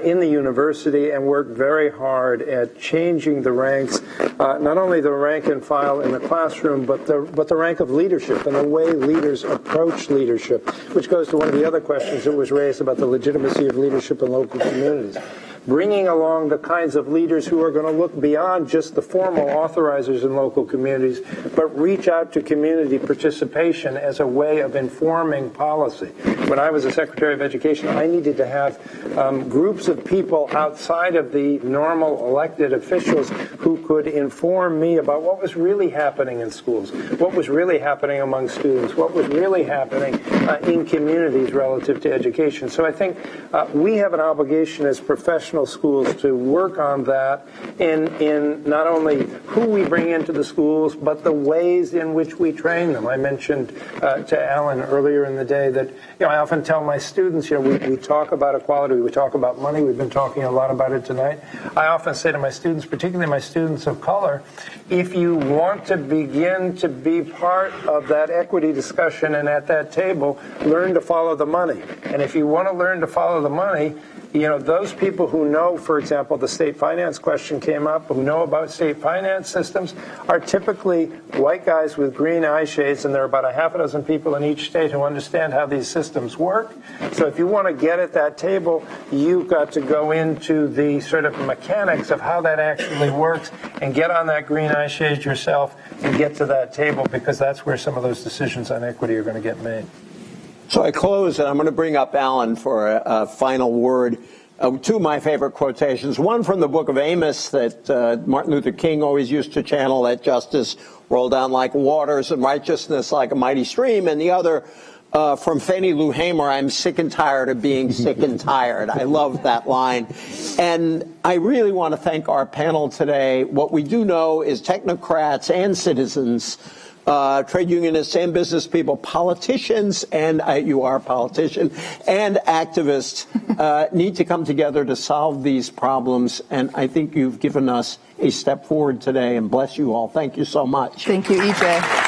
in the university, and work very hard at changing the ranks, not only the rank and file in the classroom, but the rank of leadership and the way leaders approach leadership, which goes to one of the other questions that was raised about the legitimacy of leadership in local communities. bringing along the kinds of leaders who are going to look beyond just the formal authorizers in local communities, but reach out to community participation as a way of informing policy. When I was a Secretary of Education, I needed to have groups of people outside of the normal elected officials who could inform me about what was really happening in schools, what was really happening among students, what was really happening in communities relative to education. So I think we have an obligation as professional schools to work on that in not only who we bring into the schools, but the ways in which we train them. I mentioned to Alan earlier in the day that I often tell my students, we talk about equality, we talk about money, we've been talking a lot about it tonight. I often say to my students, particularly my students of color, if you want to begin to be part of that equity discussion and at that table, learn to follow the money. And if you want to learn to follow the money, those people who know, for example, the state finance question came up, who know about state finance systems, are typically white guys with green eye shades, and there are about a half a dozen people in each state who understand how these systems work. So if you want to get at that table, you've got to go into the sort of mechanics of how that actually works and get on that green eye shade yourself and get to that table, because that's where some of those decisions on equity are going to get made. So I close, and I'm going to bring up Alan for a final word. Two of my favorite quotations, one from the book of Amos that Martin Luther King always used to channel, "Let justice roll down like waters and righteousness like a mighty stream," and the other from Fannie Lou Hamer, "I'm sick and tired of being sick and tired." I love that line. And I really want to thank our panel today. What we do know is technocrats and citizens, trade unionists and business people, politicians, and you are a politician, and activists need to come together to solve these problems. And I think you've given us a step forward today, and bless you all. Thank you so much. Thank you, EJ.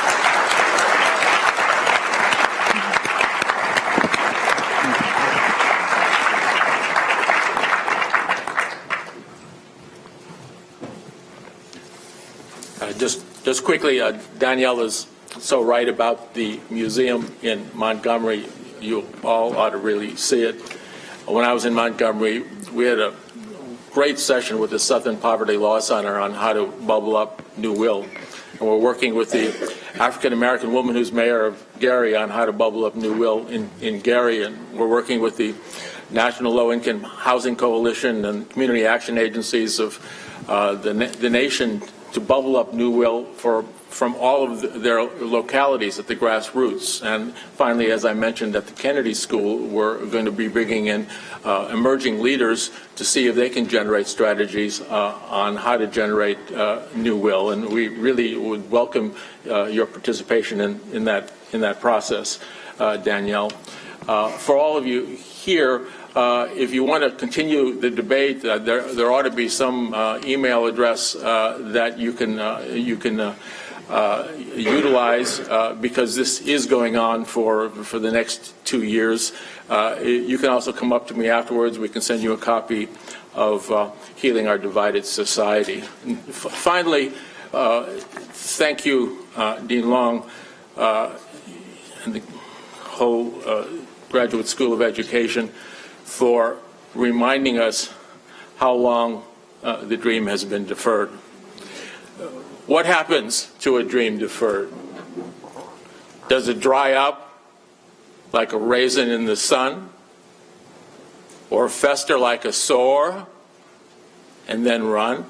Just quickly, Danielle is so right about the museum in Montgomery. You all ought to really see it. When I was in Montgomery, we had a great session with the Southern Poverty Law Center on how to bubble up New Will. And we're working with the African-American woman who's mayor of Gary on how to bubble up New Will in Gary. And we're working with the National Low-Income Housing Coalition and community action agencies of the nation to bubble up New Will from all of their localities at the grassroots. And finally, as I mentioned at the Kennedy School, we're going to be bringing in emerging leaders to see if they can generate strategies on how to generate New Will. And we really would welcome your participation in that process, Danielle. For all of you here, if you want to continue the debate, there ought to be some email address that you can utilize because this is going on for the next 2 years. You can also come up to me afterwards. We can send you a copy of Healing Our Divided Society. And finally, thank you, Dean Long, and the whole Graduate School of Education for reminding us how long the dream has been deferred. What happens to a dream deferred? Does it dry up like a raisin in the sun? Or fester like a sore and then run?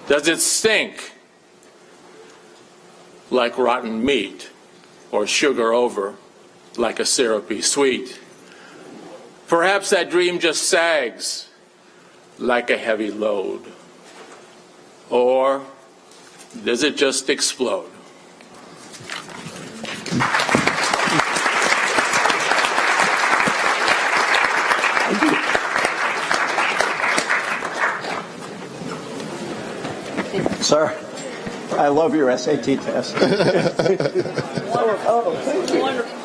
Does it stink like rotten meat or sugar over like a syrupy sweet? Perhaps that dream just sags like a heavy load. Or does it just explode? Sir, I love your SAT test. Oh, thank you. Wonderful.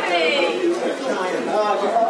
Hey.